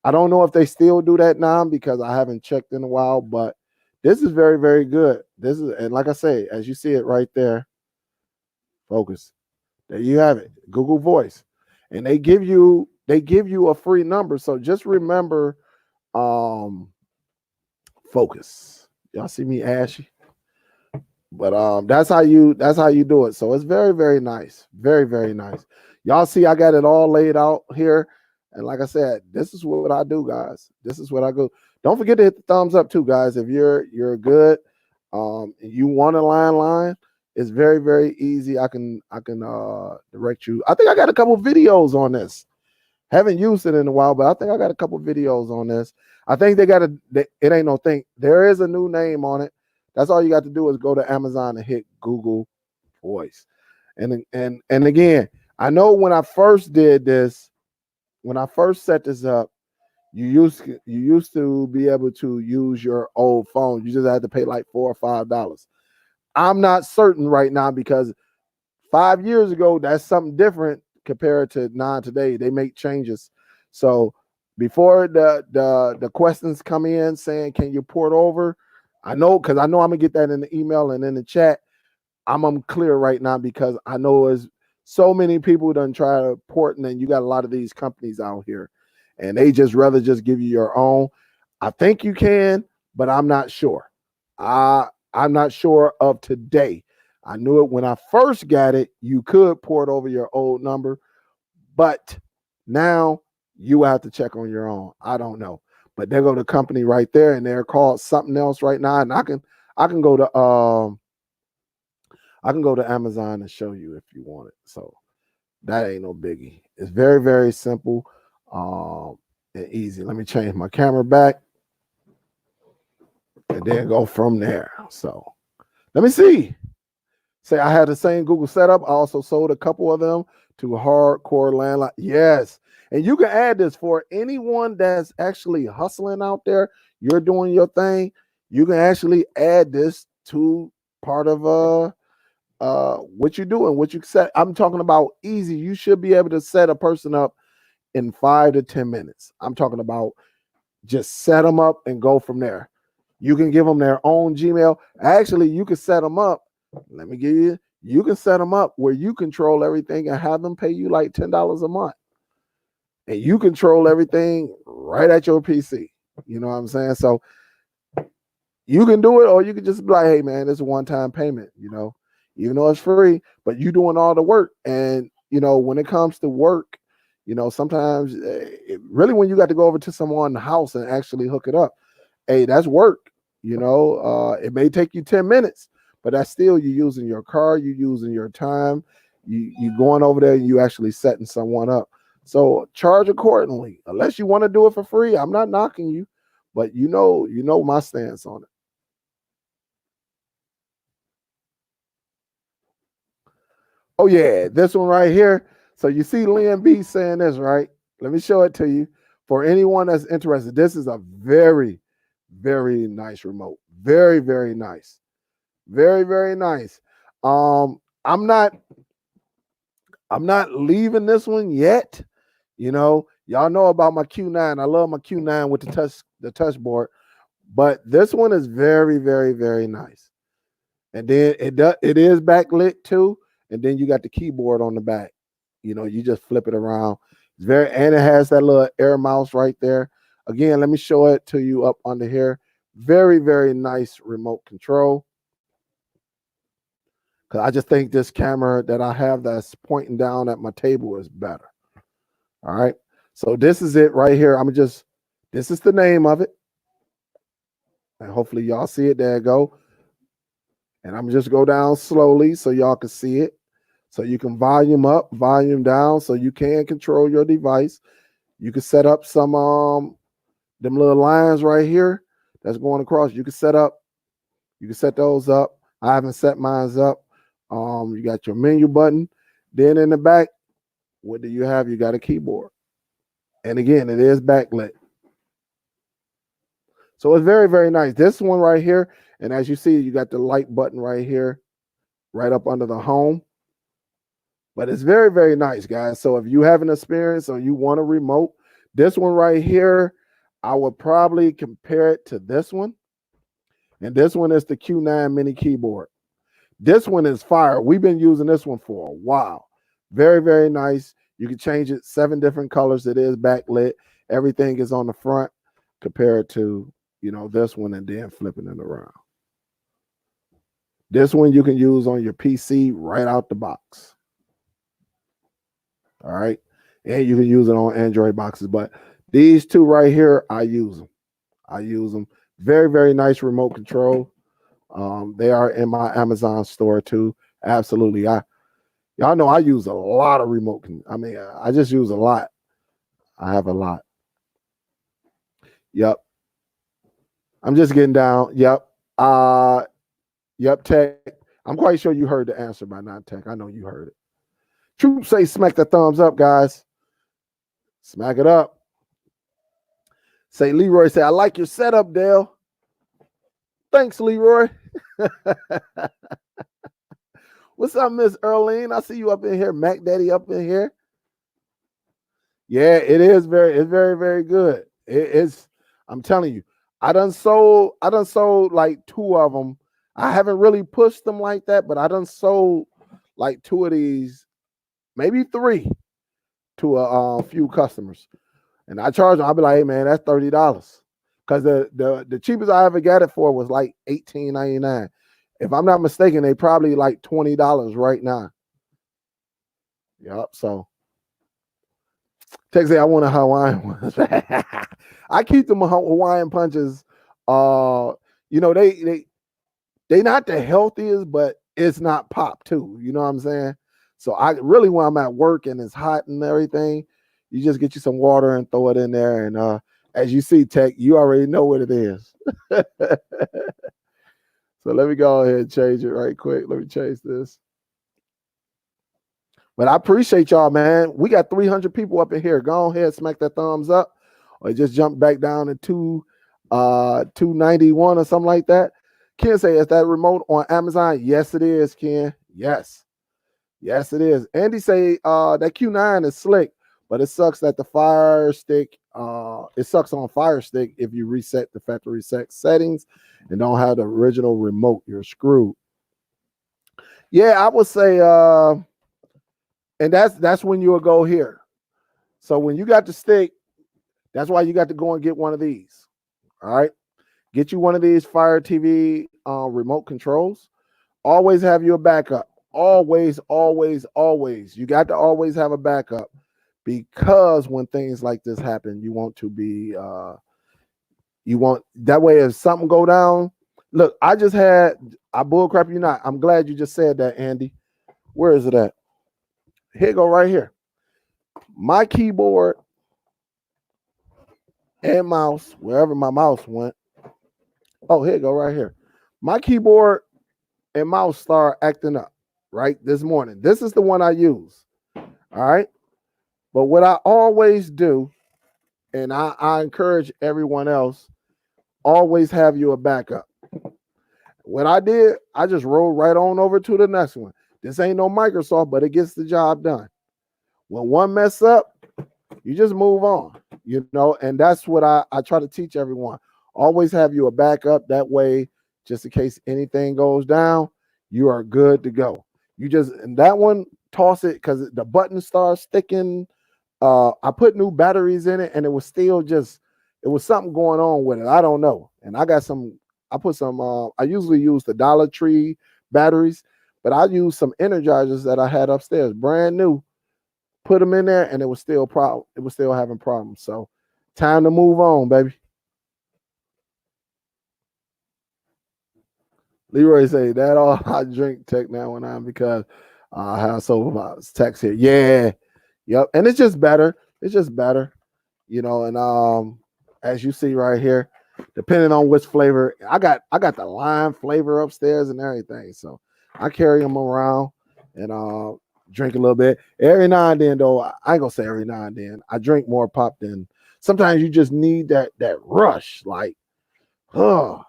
I don't know if they still do that now, because I haven't checked in a while, but this is very, very good. This is, and like I say, as you see it right there, focus. There you have it, Google Voice. And they give you a free number. So just remember, focus. Y'all see me ashy? But that's how you do it. So it's very, very nice. Very, very nice. Y'all see I got it all laid out here. And like I said, this is what I do, guys. This is what I go. Don't forget to hit the thumbs up too, guys. If you're good, you want a line, It's very, very easy. I can direct you. I think I got a couple videos on this. Haven't used it in a while, but I think I got a couple videos on this. I think they got it ain't no thing. There is a new name on it. That's all you got to do is go to Amazon and hit Google Voice. And again, I know when I first did this, when I first set this up, you used to be able to use your old phone. You just had to pay like $4 or $5. I'm not certain right now because 5 years ago, that's something different compared to now today. They make changes. So before the questions come in saying, can you port over? I know, because I know I'm gonna get that in the email and in the chat. I'm unclear right now because I know there's so many people done try to port, and then you got a lot of these companies out here, and they just rather just give you your own. I think you can, but I'm not sure. I'm not sure of today. I knew it when I first got it, you could port over your old number, but now you have to check on your own. I don't know. But there go the company right there, and they're called something else right now. And I can go to Amazon and show you if you want it. So that ain't no biggie. It's very, very simple and easy. Let me change my camera back and then go from there. So let me see. Say I had the same Google setup. I also sold a couple of them to hardcore landline. Yes. And you can add this for anyone that's actually hustling out there. You're doing your thing. You can actually add this to part of what you do and what you set. I'm talking about easy. You should be able to set a person up in 5 to 10 minutes. I'm talking about just set them up and go from there. You can give them their own Gmail. Actually, you can set them up. Let me give you, you can set them up where you control everything and have them pay you like $10 a month. And you control everything right at your PC. You know what I'm saying? So you can do it, or you can just be like, hey man, it's a one-time payment, even though it's free, but you doing all the work. And when it comes to work, sometimes really when you got to go over to someone's house and actually hook it up, hey, that's work. It may take you 10 minutes, but that's still you using your car, you using your time, you going over there and you actually setting someone up. So charge accordingly. Unless you want to do it for free, I'm not knocking you, but you know my stance on it. Oh yeah, this one right here. So you see Lynn B saying this, right? Let me show it to you. For anyone that's interested, this is a very, very nice remote. Very, very nice. Very, very nice. I'm not leaving this one yet. Y'all know about my Q9. I love my Q9 with the touch board, but this one is very, very, very nice. And then it is backlit too. And then you got the keyboard on the back. You just flip it around. And it has that little air mouse right there. Again, let me show it to you up under here. Very, very nice remote control. Because I just think this camera that I have that's pointing down at my table is better. All right. So this is it right here. This is the name of it. And hopefully y'all see it. There you go. And I'm just go down slowly so y'all can see it. So you can volume up, volume down, so you can control your device. You can set up some them little lines right here that's going across. You can set those up. I haven't set mine up. You got your menu button. Then in the back, what do you have? You got a keyboard. And again, it is backlit. So it's very, very nice. This one right here, and as you see, you got the light button right here, right up under the home. But it's very, very nice, guys. So if you have an experience or you want a remote, this one right here, I would probably compare it to this one. And this one is the Q9 mini keyboard. This one is fire. We've been using this one for a while. Very, very nice. You can change it 7 different colors. It is backlit. Everything is on the front compared to, this one and then flipping it around. This one you can use on your PC right out the box. All right. And you can use it on Android boxes. But these two right here, I use them. Very, very nice remote control. They are in my Amazon store too. Absolutely. Y'all know I use a lot of remote. I mean, I just use a lot. I have a lot. Yep. I'm just getting down. Yep. Yep, Tech. I'm quite sure you heard the answer by now, Tech. I know you heard it. Troop say smack the thumbs up, guys. Smack it up. Say Leroy say, I like your setup, Dale. Thanks, Leroy. What's up, Miss Earlene? I see you up in here. Mac Daddy up in here. Yeah, it's very, very good. It's, I'm telling you, I done sold like 2 of them. I haven't really pushed them like that, but I done sold like 2 of these, maybe 3 to a few customers. And I charge them, I'll be like, hey man, that's $30. Because the cheapest I ever got it for was like $18.99. If I'm not mistaken, they probably like $20 right now. Yep. So Tech say I want a Hawaiian one. I keep them Hawaiian punches. You know, they not the healthiest, but it's not pop too. You know what I'm saying? So I really, when I'm at work and it's hot and everything, you just get you some water and throw it in there. And as you see, Tech, you already know what it is. So let me go ahead and change it right quick. Let me change this. But I appreciate y'all, man. We got 300 people up in here. Go ahead, smack that thumbs up, or just jump back down to 291 or something like that. Ken say, is that remote on Amazon? Yes, it is, Ken. Yes. Yes, it is. Andy say that Q9 is slick, but it sucks that the Fire Stick, it sucks on Fire Stick if you reset the factory settings and don't have the original remote. You're screwed. Yeah, I would say, and that's when you'll go here. So when you got the stick, that's why you got to go and get one of these. All right. Get you one of these Fire TV remote controls. Always have your backup. Always, always, always. You got to always have a backup, because when things like this happen, you want to be you want that way if something go down. Look, I bullcrap you not. I'm glad you just said that, Andy. Where is it at? Here you go, right here. My keyboard and mouse, wherever my mouse went. Oh, here you go, right here. My keyboard and mouse start acting up right this morning. This is the one I use. All right. But what I always do, and I encourage everyone else, always have you a backup. What I did, I just rolled right on over to the next one. This ain't no Microsoft, but it gets the job done. When one mess up, you just move on, you know, and that's what I try to teach everyone. Always have you a backup. That way, just in case anything goes down, you are good to go. You just, and that one, toss it, because the button starts sticking. I put new batteries in it, and it was still just, it was something going on with it. I don't know. And I got some, I put some, I usually use the Dollar Tree batteries, but I used some Energizers that I had upstairs, brand new. Put them in there, and it was still having problems. So time to move on, baby. Leroy say that all I drink Tech now and on, because I have so text here. Yeah. Yep. And it's just better. It's just better. You know, and as you see right here, depending on which flavor, I got the lime flavor upstairs and everything. So I carry them around and drink a little bit. Every now and then, though, I ain't gonna say every now and then. I drink more pop than sometimes you just need that rush, like, oh.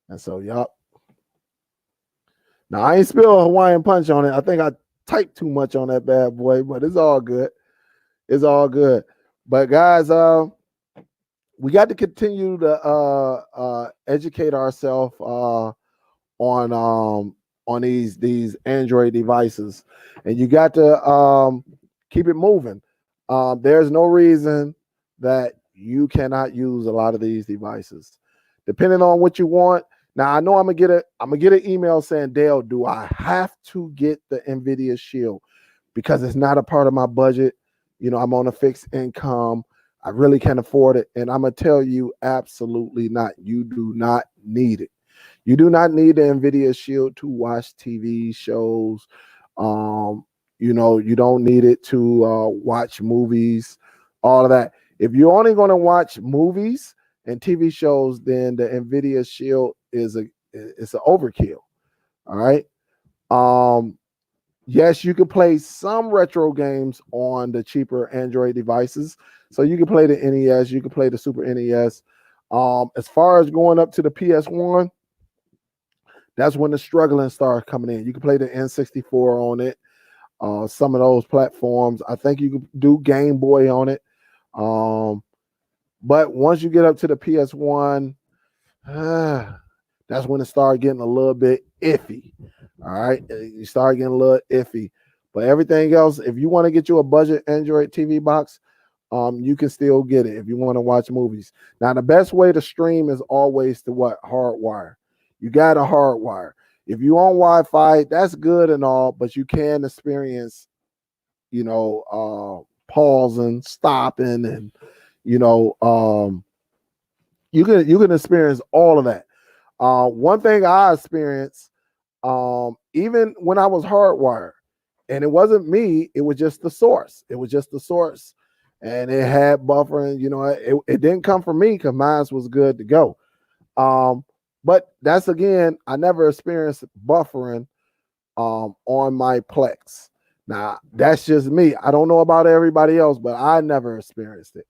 And so, yup. Now I ain't spilled a Hawaiian punch on it. I think I typed too much on that bad boy, but it's all good. It's all good. But guys, we got to continue to educate ourselves on these Android devices, and you got to keep it moving. There's no reason that you cannot use a lot of these devices, depending on what you want. Now I know I'm gonna get an email saying, Dale, do I have to get the Nvidia Shield because it's not a part of my budget? You know, I'm on a fixed income. I really can't afford it. And I'm gonna tell you, absolutely not. You do not need it. You do not need the Nvidia Shield to watch TV shows. You know, you don't need it to watch movies, all of that. If you're only going to watch movies and TV shows, then the Nvidia Shield is it's an overkill. All right. Yes, you can play some retro games on the cheaper Android devices. So you can play the NES, you can play the Super NES. As far as going up to the PS1, that's when the struggling starts coming in. You can play the N64 on it. Some of those platforms. I think you can do Game Boy on it. But once you get up to the PS1, that's when it started getting a little bit iffy. All right. You start getting a little iffy. But everything else, if you want to get you a budget Android TV box, you can still get it if you want to watch movies. Now, the best way to stream is always to what? Hardwire. You got a hardwire. If you on Wi-Fi, that's good and all, but you can experience, you know, pausing, stopping, and you know, you can experience all of that. One thing I experienced, even when I was hardwired, and it wasn't me, it was just the source. It was just the source, and it had buffering. You know, it didn't come from me because mine was good to go. But that's again, I never experienced buffering on my Plex. Now that's just me. I don't know about everybody else, but I never experienced it.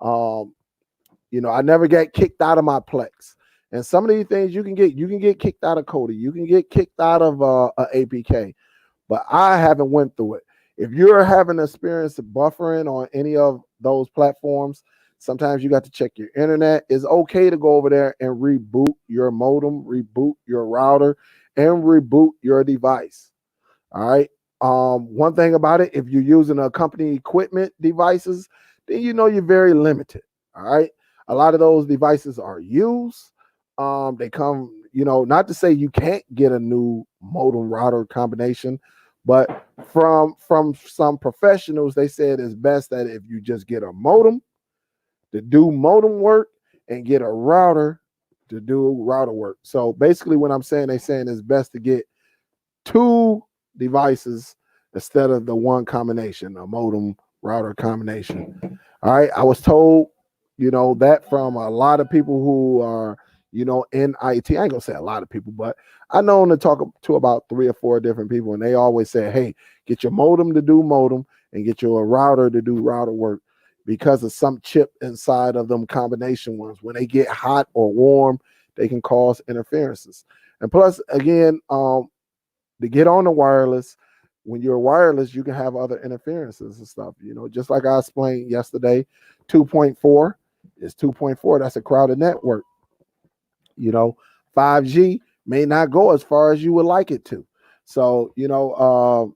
You know, I never get kicked out of my Plex. And some of these things you can get kicked out of Kodi, you can get kicked out of APK, but I haven't went through it. If you're having experience of buffering on any of those platforms, sometimes you got to check your internet. It's okay to go over there and reboot your modem, reboot your router, and reboot your device. All right. One thing about it, if you're using a company equipment devices, then you know you're very limited. All right. A lot of those devices are used. They come, you know, not to say you can't get a new modem router combination, but from some professionals, they said it's best that if you just get a modem to do modem work and get a router to do router work. So basically, what I'm saying, they're saying it's best to get two devices instead of the one combination, a modem router combination. All right. I was told, you know, that from a lot of people who are, you know, in IT. I ain't gonna say a lot of people, but I know to talk to about 3 or 4 different people, and they always say, hey, get your modem to do modem and get your router to do router work because of some chip inside of them combination ones. When they get hot or warm, they can cause interferences. And plus, again, to get on the wireless, when you're wireless, you can have other interferences and stuff. You know, just like I explained yesterday, 2.4 is 2.4. That's a crowded network. You know, 5G may not go as far as you would like it to. So, you know,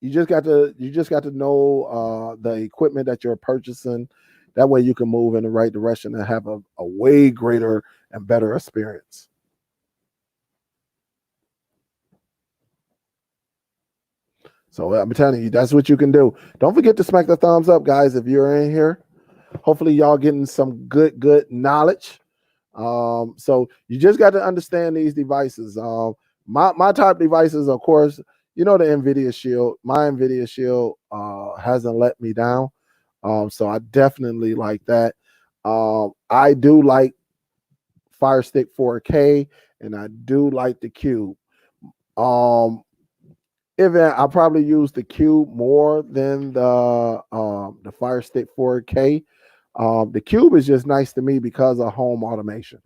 you just got to know the equipment that you're purchasing. That way you can move in the right direction and have a way greater and better experience. So I'm telling you, that's what you can do. Don't forget to smack the thumbs up, guys, if you're in here. Hopefully y'all getting some good knowledge. So you just got to understand these devices. My type devices, of course, you know, the Nvidia Shield. My Nvidia Shield hasn't let me down. So I definitely like that. I do like Fire Stick 4K, and I do like the Cube. Even I probably use the Cube more than the Fire Stick 4K. The Cube is just nice to me because of home automation.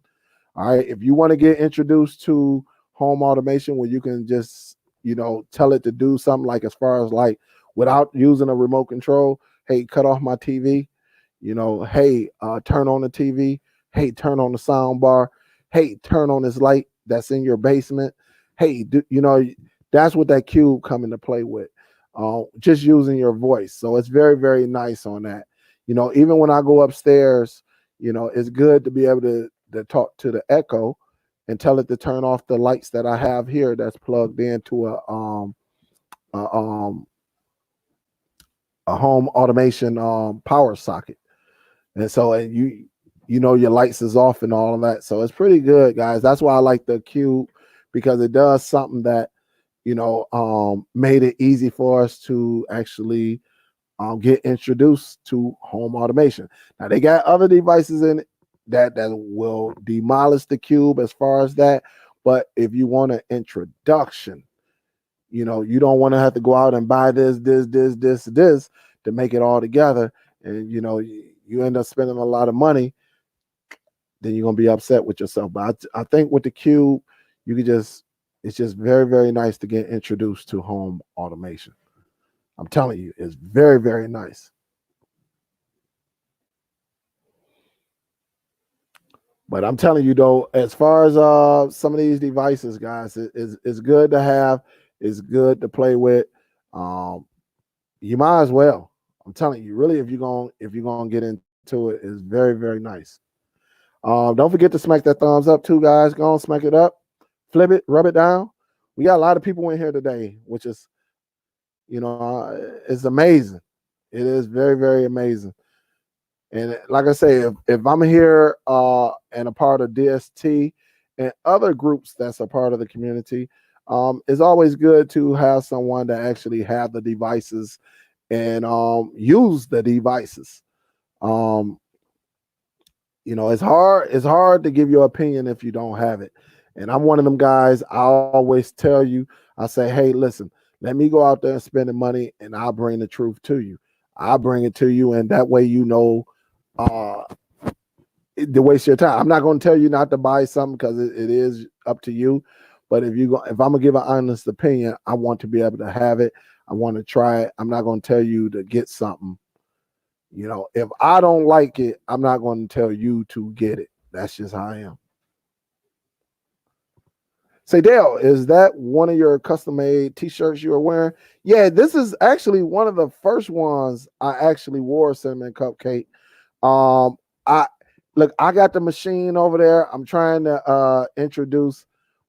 All right, if you want to get introduced to home automation where you can just, you know, tell it to do something like as far as like without using a remote control, hey, cut off my TV, you know, hey, turn on the TV, hey, turn on the sound bar, hey, turn on this light that's in your basement, hey, you know, that's what that Cube come into play with. Just using your voice. So it's very, very nice on that. You know, even when I go upstairs, you know, it's good to be able to talk to the Echo and tell it to turn off the lights that I have here that's plugged into a home automation power socket. And so you your lights is off and all of that. So it's pretty good, guys. That's why I like the Cube, because it does something that, made it easy for us to actually get introduced to home automation. Now they got other devices in it that will demolish the Cube as far as that. But if you want an introduction, you don't want to have to go out and buy this to make it all together. And you end up spending a lot of money, then you're gonna be upset with yourself. But I think with the Cube, it's just very, very nice to get introduced to home automation. I'm telling you, it's very, very nice. But I'm telling you though, as far as some of these devices, guys, it's good to have. It's good to play with. You might as well. I'm telling you, really, if you're gonna get into it, it's very, very nice. Don't forget to smack that thumbs up too, guys. Go on, smack it up, flip it, rub it down. We got a lot of people in here today, which is, it's amazing. It is very, very amazing. And like I say, if I'm here and a part of DST and other groups that's a part of the community, it's always good to have someone that actually have the devices and use the devices. It's hard to give your opinion if you don't have it. And I'm one of them guys. I always tell you, I say, hey, listen, let me go out there and spend the money and I'll bring the truth to you. I'll bring it to you, and that way to waste your time. I'm not going to tell you not to buy something because it is up to you. But if I'm gonna give an honest opinion, I want to be able to have it. I want to try it. I'm not going to tell you to get something. If I don't like it, I'm not going to tell you to get it. That's just how I am. Say, Dale, is that one of your custom-made T-shirts you are wearing? Yeah, this is actually one of the first ones I actually wore, Cinnamon Cupcake. I got the machine over there. I'm trying to introduce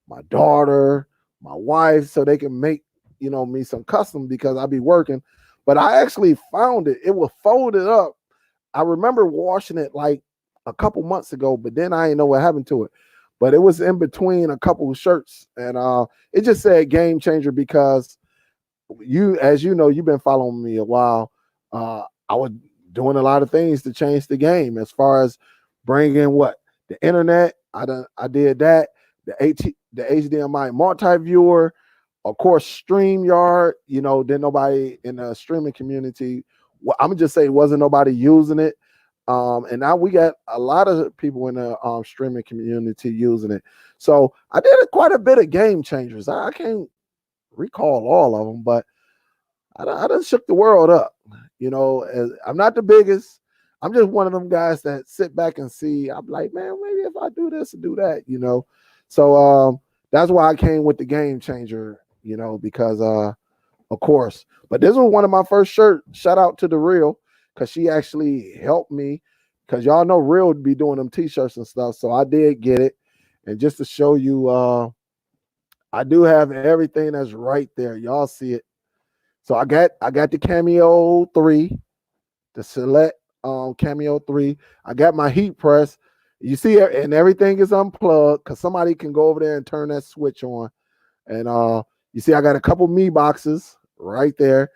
my daughter, my wife, so they can make me some custom because I be working. But I actually found it. It was folded up. I remember washing it like a couple months ago, but then I didn't know what happened to it. But it was in between a couple of shirts, and it just said game changer because as you know, you've been following me a while. I was doing a lot of things to change the game as far as bringing the internet. I did that. The HDMI multi-viewer, of course, StreamYard. Then nobody in the streaming community. I'm gonna just say wasn't nobody using it. And now we got a lot of people in the streaming community using it. So I did quite a bit of game changers. I can't recall all of them, but I done shook the world up. I'm not the biggest. I'm just one of them guys that sit back and see. I'm like, man, maybe if I do this and do that, So that's why I came with the game changer, because of course. But this was one of my first shirts. Shout out to the Real, because she actually helped me. Because y'all know Real would be doing them T-shirts and stuff. So I did get it. And just to show you, I do have everything that's right there. Y'all see it. So I got the Cameo 3, the Select Cameo 3. I got my heat press. You see it, and everything is unplugged because somebody can go over there and turn that switch on. And you see I got a couple Me boxes right there.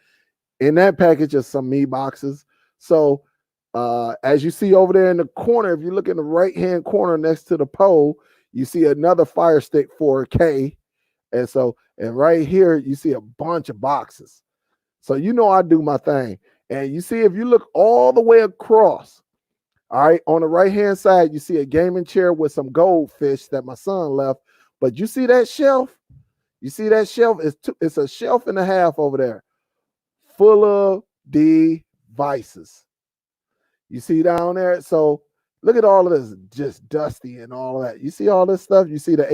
In that package is some Me boxes. So as you see over there in the corner, if you look in the right-hand corner next to the pole, you see another Fire Stick 4K. And right here, you see a bunch of boxes. So I do my thing. And you see, if you look all the way across, all right, on the right-hand side, you see a gaming chair with some goldfish that my son left. But you see that shelf? You see that shelf? It's a shelf and a half over there full of devices. You see down there? So look at all of this, just dusty and all of that. You see all this stuff? You see the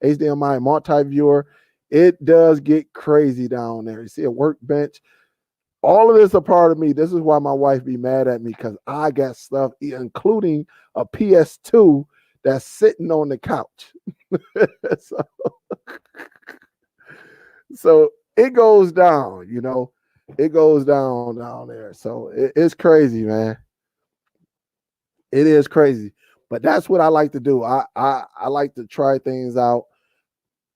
HDMI multi-viewer? It does get crazy down there. You see a workbench. All of this a part of me. This is why my wife be mad at me, because I got stuff, including a PS2 that's sitting on the couch. so it goes down, it goes down there. So it's crazy, man. It is crazy, but that's what I like to do. I like to try things out.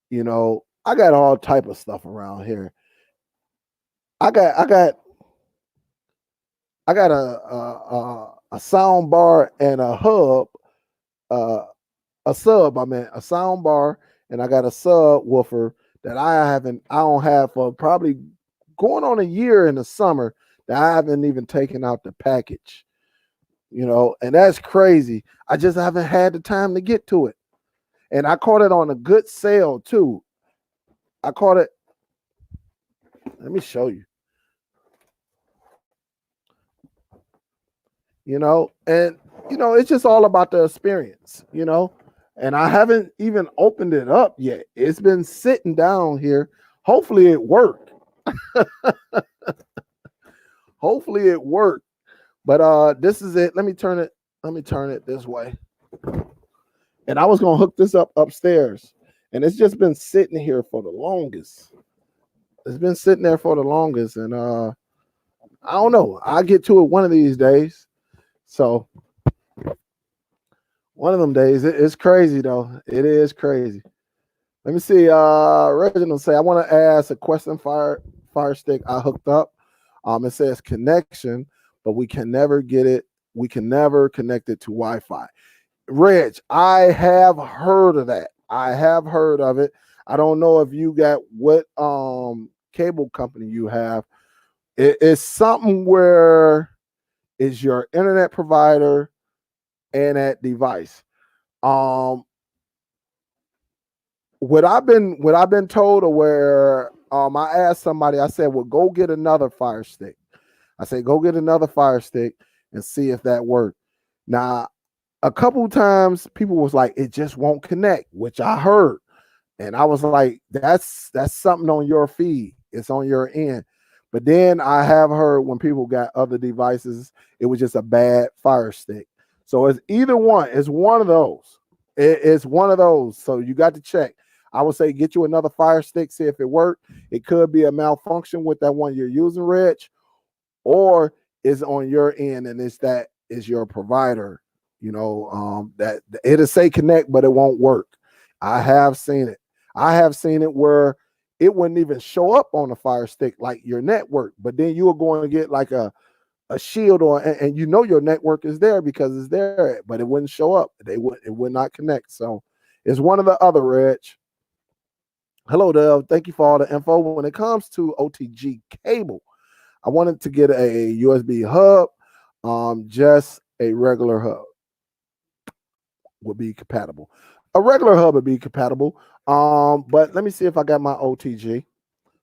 You know, I got all type of stuff around here. I got I got I got a sound bar and a hub, uh, a sub. I mean, a sound bar, and I got a subwoofer that I don't have for probably going on a year in the summer that I haven't even taken out the package. You know, and that's crazy. I just haven't had the time to get to it. And I caught it on a good sale too. I caught it. Let me show you. You know, and you know, it's just all about the experience, you know. And I haven't even opened it up yet. It's been sitting down here. Hopefully it worked. Hopefully it worked. But this is it. Let me turn it this way. And I was gonna hook this up upstairs. And it's just been sitting here for the longest. It's been sitting there for the longest. And I don't know. I'll get to it one of these days. So one of them days. It's crazy though. It is crazy. Let me see. Reginald say, I want to ask a question. Fire stick I hooked up. It says connection, but we can never get it. We can never connect it to Wi-Fi. Reg, I have heard of that. I have heard of it. I don't know if you got what cable company you have. It's something where it's your internet provider and that device. What I've been told, or where I asked somebody, I said, well, go get another Fire Stick. I said, go get another Fire Stick and see if that worked. Now, a couple times people was like, it just won't connect, which I heard. And I was like, that's something on your feed. It's on your end. But then I have heard when people got other devices, it was just a bad Fire Stick. So it's either one. It's one of those. It's one of those. So you got to check. I would say get you another Fire Stick, see if it worked. It could be a malfunction with that one you're using, Reg, or it's on your end and it's that is your provider. You know, that it'll say connect, but it won't work. I have seen it. I have seen it where it wouldn't even show up on the Fire Stick like your network, but then you are going to get like a shield on, and you know your network is there because it's there, but it wouldn't show up. It would not connect. So it's one of the other, Reg. Hello, Dev. Thank you for all the info. When it comes to OTG cable, I wanted to get a USB hub. Just a regular hub would be compatible. A regular hub would be compatible. But let me see if I got my OTG.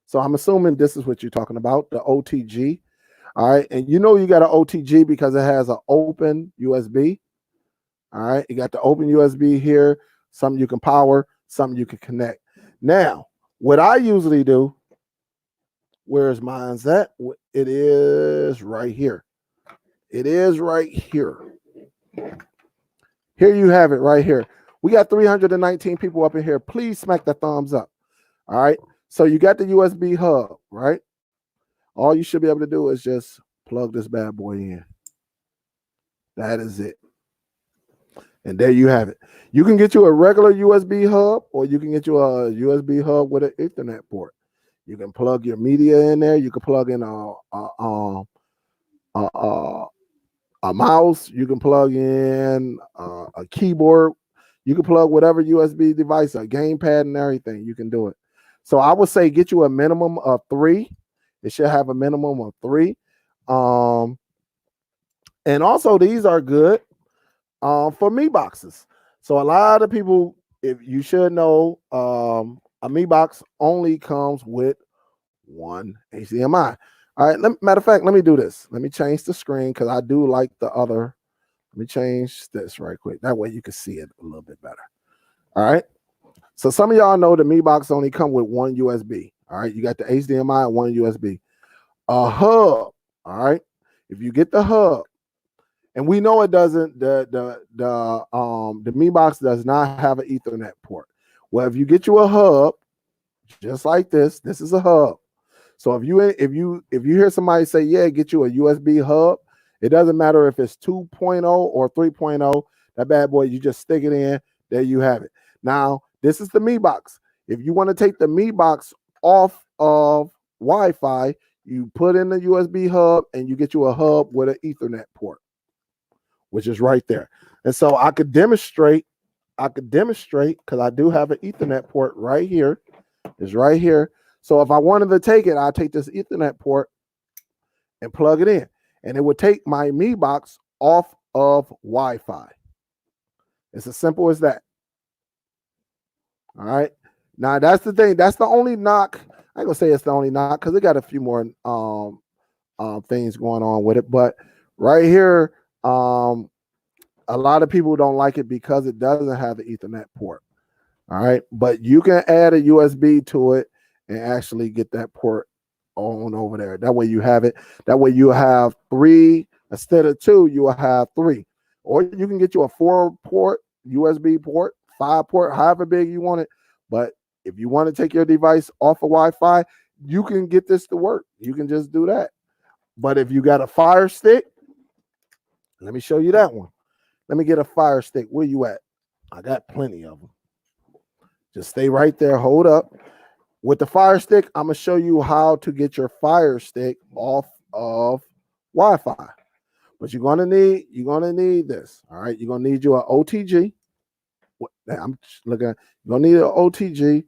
So I'm assuming this is what you're talking about, the OTG. All right, and you know you got an OTG because it has an open USB. All right, you got the open USB here, something you can power, something you can connect. Now, what I usually do, where's mine's at? It is right here. It is right here. Here you have it right here. We got 319 people up in here. Please smack the thumbs up. All right, so you got the USB hub, right? All you should be able to do is just plug this bad boy in. That is it. And there you have it. You can get you a regular USB hub, or you can get you a USB hub with an Ethernet port. You can plug your media in there. You can plug in a mouse. You can plug in a keyboard. You can plug whatever USB device, a gamepad, and everything. You can do it. So I would say get you a minimum of 3. It should have a minimum of 3. And also these are good for Mi boxes. So a lot of people, if you should know, a Mi box only comes with one HDMI. All right, matter of fact, let me do this. Let me change the screen because I do like the other. Let me change this right quick. That way you can see it a little bit better. All right. So some of y'all know the Mi box only come with one USB. All right, you got the HDMI and one USB. A hub. All right. If you get the hub, and we know it doesn't, the Mi box does not have an Ethernet port. Well, if you get you a hub, just like this is a hub. So if you hear somebody say, yeah, get you a USB hub, It doesn't matter if it's 2.0 or 3.0. That bad boy, you just stick it in. There you have it. Now, this is the Mi box. If you want to take the Mi box off of Wi-Fi, you put in the USB hub and you get you a hub with an Ethernet port, which is right there. And so I could demonstrate because I do have an Ethernet port right here. It's right here. So if I wanted to take it, I'll take this Ethernet port and plug it in. And it would take my Mi box off of Wi-Fi. It's as simple as that. All right. Now that's the thing. That's the only knock. I ain't gonna say it's the only knock because it got a few more things going on with it. But right here, a lot of people don't like it because it doesn't have the Ethernet port. All right. But you can add a USB to it and actually get that port on over there. That way you have it. That way you have 3 instead of 2. You will have 3. Or you can get you a 4-port USB port, 5-port, however big you want it. But if you want to take your device off of Wi-Fi, you can get this to work. You can just do that. But if you got a Fire Stick, let me show you that one. Let me get a Fire Stick. Where you at? I got plenty of them. Just stay right there. Hold up. With the Fire Stick, I'm going to show you how to get your Fire Stick off of Wi-Fi. But you're going to need this. All right. You're going to need you an OTG. I'm looking at, you're going to need an OTG.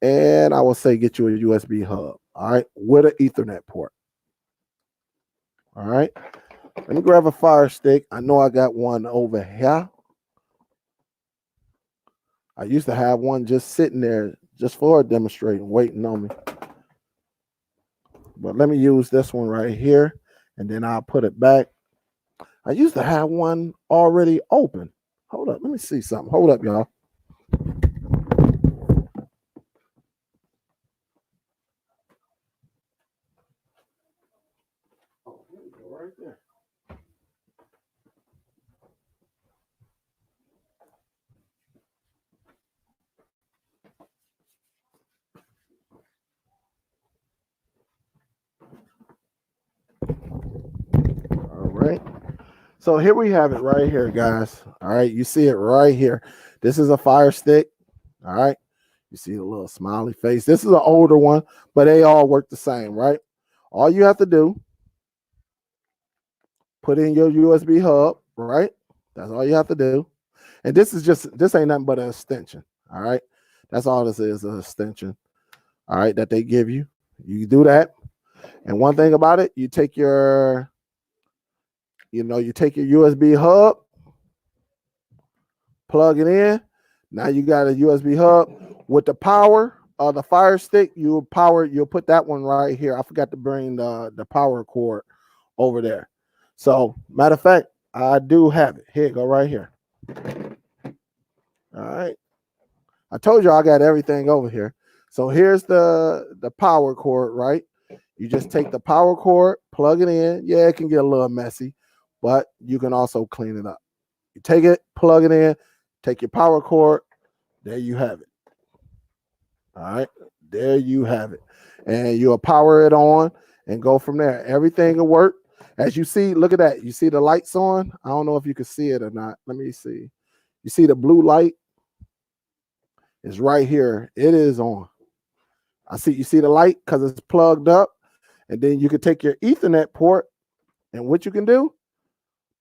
And I will say get you a USB hub. All right. With an Ethernet port. All right. Let me grab a Fire Stick. I know I got one over here. I used to have one just sitting there just for a demonstration, waiting on me. But let me use this one right here, and then I'll put it back. I used to have one already open. Hold up. Let me see something. Hold up, y'all. Oh, here we go, right there. All right. So here we have it right here, guys. All right. You see it right here. This is a Fire Stick. All right. You see the little smiley face. This is an older one, but they all work the same, right? All you have to do, put in your USB hub, right? That's all you have to do. And this ain't nothing but an extension. All right. That's all this is, an extension. All right, that they give you. You do that. And one thing about it, you take your USB hub, plug it in. Now you got a USB hub with the power of the Fire Stick. You'll put that one right here. I forgot to bring the power cord over there. So matter of fact, I do have it. Here, go right here. All right. I told you I got everything over here. So here's the power cord, right? You just take the power cord, plug it in. Yeah, it can get a little messy, but you can also clean it up. You take it, plug it in, take your power cord. There you have it. All right. There you have it. And you'll power it on and go from there. Everything will work. As you see, look at that. You see the lights on? I don't know if you can see it or not. Let me see. You see the blue light? It's right here. It is on. You see the light because it's plugged up. And then you can take your Ethernet port, and what you can do,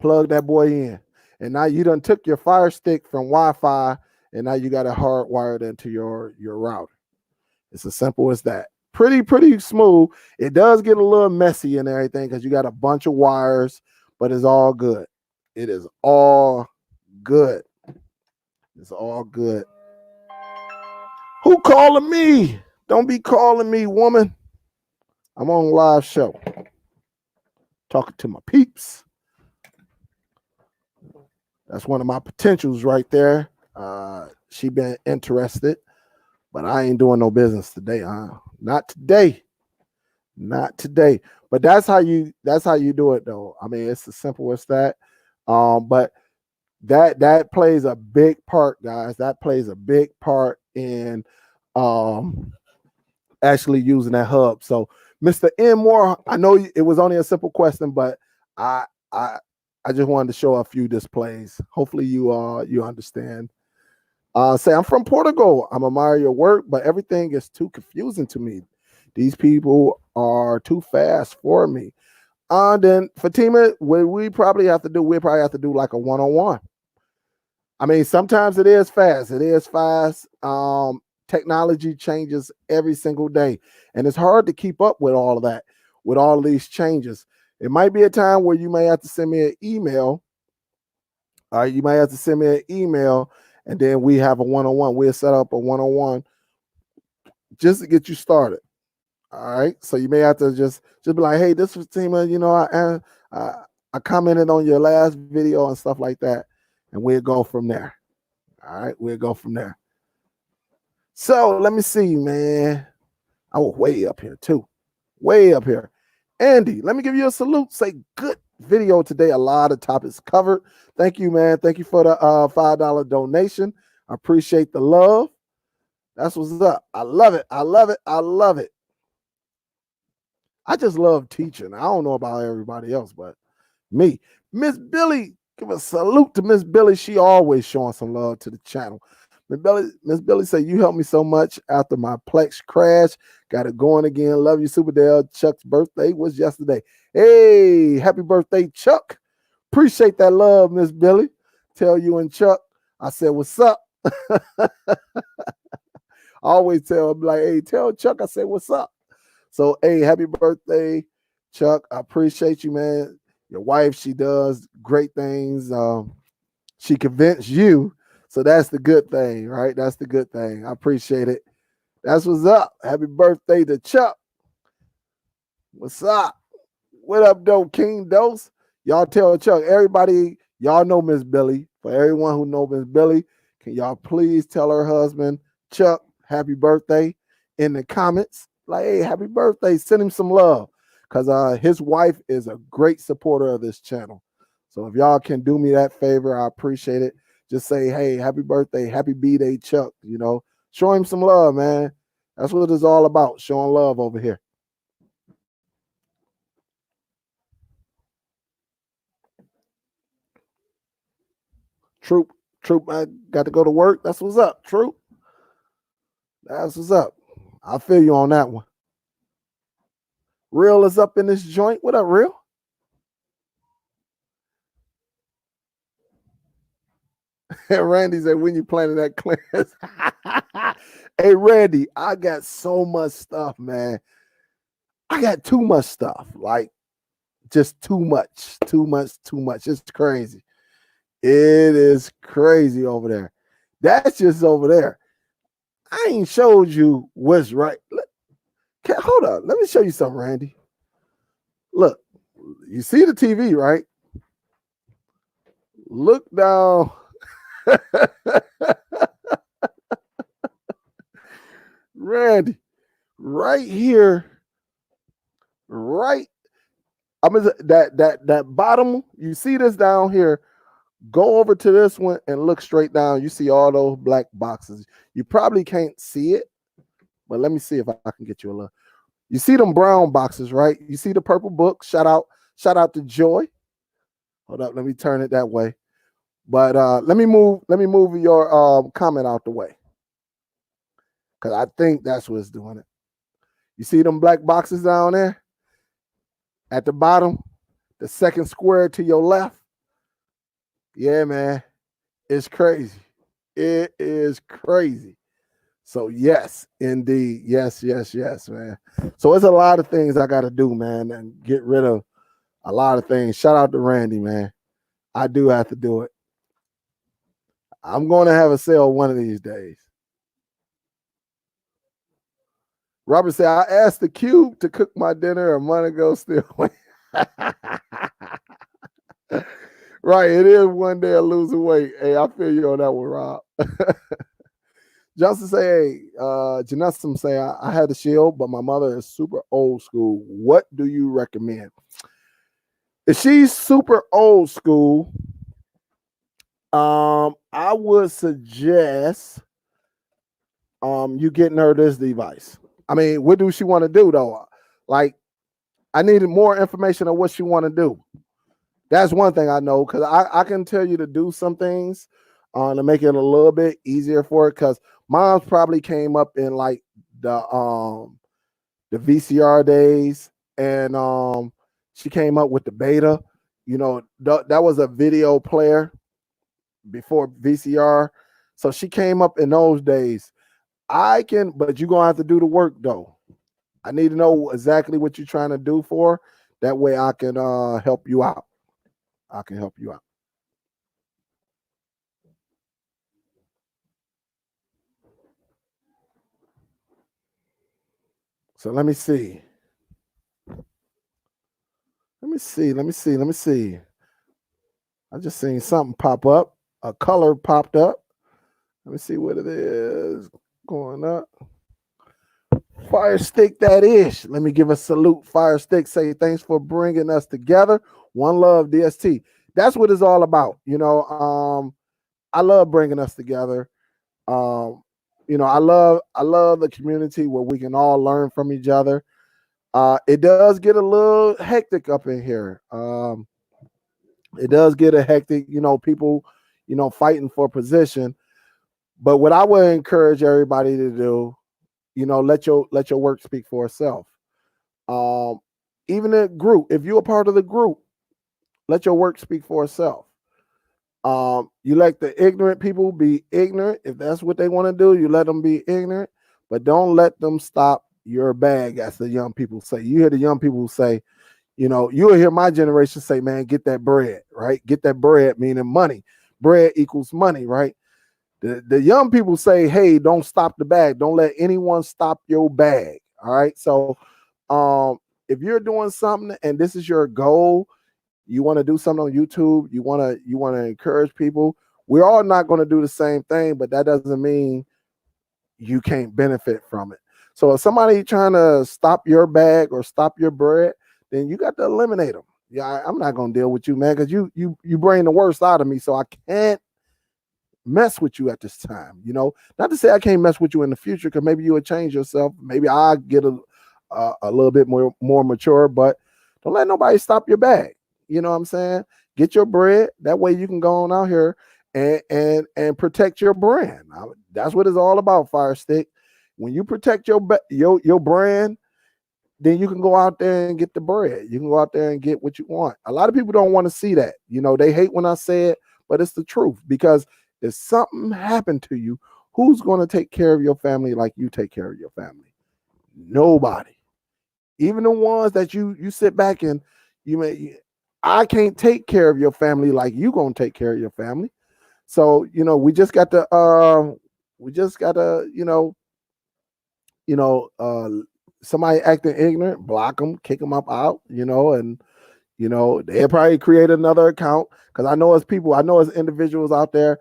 plug that boy in. And now you done took your Fire Stick from Wi-Fi, and now you got it hardwired into your router. It's as simple as that. Pretty smooth. It does get a little messy and everything because you got a bunch of wires, but it's all good. It is all good. It's all good. Who calling me? Don't be calling me, woman. I'm on a live show. Talking to my peeps. That's one of my potentials right there. She been interested, but I ain't doing no business today, huh? Not today. Not today. But that's how you do it though. I mean, it's as simple as that. But that plays a big part, guys. That plays a big part in actually using that hub. So Mr. N Moore, I know it was only a simple question, but I just wanted to show a few displays. Hopefully you understand. Say I'm from Portugal. I'm admire your work, but everything is too confusing to me. These people are too fast for me. Then Fatima, what we probably have to do like a one-on-one. I mean, sometimes it is fast. It is fast. Technology changes every single day, and it's hard to keep up with all of that, with all of these changes. It might be a time where you may have to send me an email. You might have to send me an email, and then we have a one-on-one. We'll set up a one-on-one just to get you started. All right. So you may have to just be like, hey, this was Fatima. You know, I commented on your last video and stuff like that, and we'll go from there. All right, we'll go from there. So let me see, man. I was way up here too, way up here. Andy, let me give you a salute. Say good video today. A lot of topics covered. Thank you, man. Thank you for the $5 donation. I appreciate the love. That's what's up. I love it. I love it. I love it. I just love teaching. I don't know about everybody else, but me. Miss Billy, give a salute to Miss Billy. She always showing some love to the channel. Miss Billy said, you helped me so much after my Plex crash. Got it going again. Love you, Superdell. Chuck's birthday was yesterday. Hey, happy birthday, Chuck. Appreciate that love, Miss Billy. Tell you and Chuck, I said, what's up? I always tell him, like, hey, tell Chuck I said, what's up? So, hey, happy birthday, Chuck. I appreciate you, man. Your wife, she does great things. She convinced you. So that's the good thing, right? That's the good thing. I appreciate it. That's what's up. Happy birthday to Chuck. What's up? What up, though, King Dose? Y'all tell Chuck, everybody, y'all know Miss Billy. For everyone who know Miss Billy, can y'all please tell her husband, Chuck, happy birthday in the comments. Like, hey, happy birthday. Send him some love. Because his wife is a great supporter of this channel. So if y'all can do me that favor, I appreciate it. Just say, hey, happy birthday, happy B-Day, Chuck. You know, show him some love, man. That's what it's all about, showing love over here. Troop, I got to go to work. That's what's up, Troop. That's what's up. I feel you on that one. Real is up in this joint. What up, Real? Randy said, when you planning that clearance? Hey, Randy, I got so much stuff, man. I got too much stuff. Like, just too much. It's crazy. It is crazy over there. That's just over there. I ain't showed you what's right. Hold on. Let me show you something, Randy. Look, you see the TV, right? Look down. Randy, right here, right. I'm that bottom. You see this down here? Go over to this one and look straight down. You see all those black boxes. You probably can't see it, but let me see if I can get you a look. You see them brown boxes, right? You see the purple book. Shout out to Joy. Hold up, let me turn it that way. But let me move your comment out the way. Because I think that's what's doing it. You see them black boxes down there? At the bottom, the second square to your left. Yeah, man. It's crazy. It is crazy. So yes, indeed. Yes, man. So it's a lot of things I got to do, man, and get rid of a lot of things. Shout out to Randy, man. I do have to do it. I'm going to have a sale one of these days. Robert said, I asked the Cube to cook my dinner a month ago, still waiting. Right, it is one day of losing weight. Hey, I feel you on that one, Rob. Johnson say, hey, Janussim say, I had the Shield, but my mother is super old school. What do you recommend? If she's super old school, I would suggest you getting her this device. I mean, what does she want to do though? Like, I needed more information on what she want to do. That's one thing I know, because I can tell you to do some things to make it a little bit easier for it. Because mom's probably came up in like the VCR days, and she came up with the beta. You know, that was a video player before VCR, so she came up in those days. I can, but you're gonna have to do the work though. I need to know exactly what you're trying to do for. That way I can help you out. I can help you out. So let me see. Let me see. Let me see. Let me see. I just seen something pop up. A color popped up. Let me see what it is. Going up. Fire Stick, that is. Let me give a salute. Fire Stick, say thanks for bringing us together. One love, DST. That's what it's all about. You know, I love bringing us together. You know, I love the community where we can all learn from each other. It does get a little hectic up in here. It does get a hectic, you know, people, you know, fighting for position. But what I would encourage everybody to do, you know, let your work speak for itself. Even a group, if you're a part of the group, let your work speak for itself. You let the ignorant people be ignorant. If that's what they want to do, you let them be ignorant, but don't let them stop your bag, as the young people say. You hear the young people say, you know, you'll hear my generation say, man, get that bread, right? Get that bread, meaning money. Bread equals money, right? The young people say, hey, don't stop the bag. Don't let anyone stop your bag. All right. So if you're doing something and this is your goal, you want to do something on YouTube, you want to encourage people. We're all not going to do the same thing, but that doesn't mean you can't benefit from it. So if somebody trying to stop your bag or stop your bread, then you got to eliminate them. Yeah, I'm not going to deal with you, man, because you bring the worst out of me, so I can't mess with you at this time. You know, not to say I can't mess with you in the future, because maybe you would change yourself. Maybe I get a little bit more mature, but don't let nobody stop your bag. You know what I'm saying? Get your bread. That way you can go on out here and protect your brand. That's what it's all about, Fire Stick. When you protect your brand, then you can go out there and get the bread. You can go out there and get what you want. A lot of people don't want to see that. You know, they hate when I say it, but it's the truth. Because if something happened to you, who's going to take care of your family like you take care of your family? Nobody. Even the ones that you sit back and I can't take care of your family like you gonna take care of your family. So you know, we just got to somebody acting ignorant, block them, kick them up out, you know, and you know, they'll probably create another account. Because I know as individuals out there,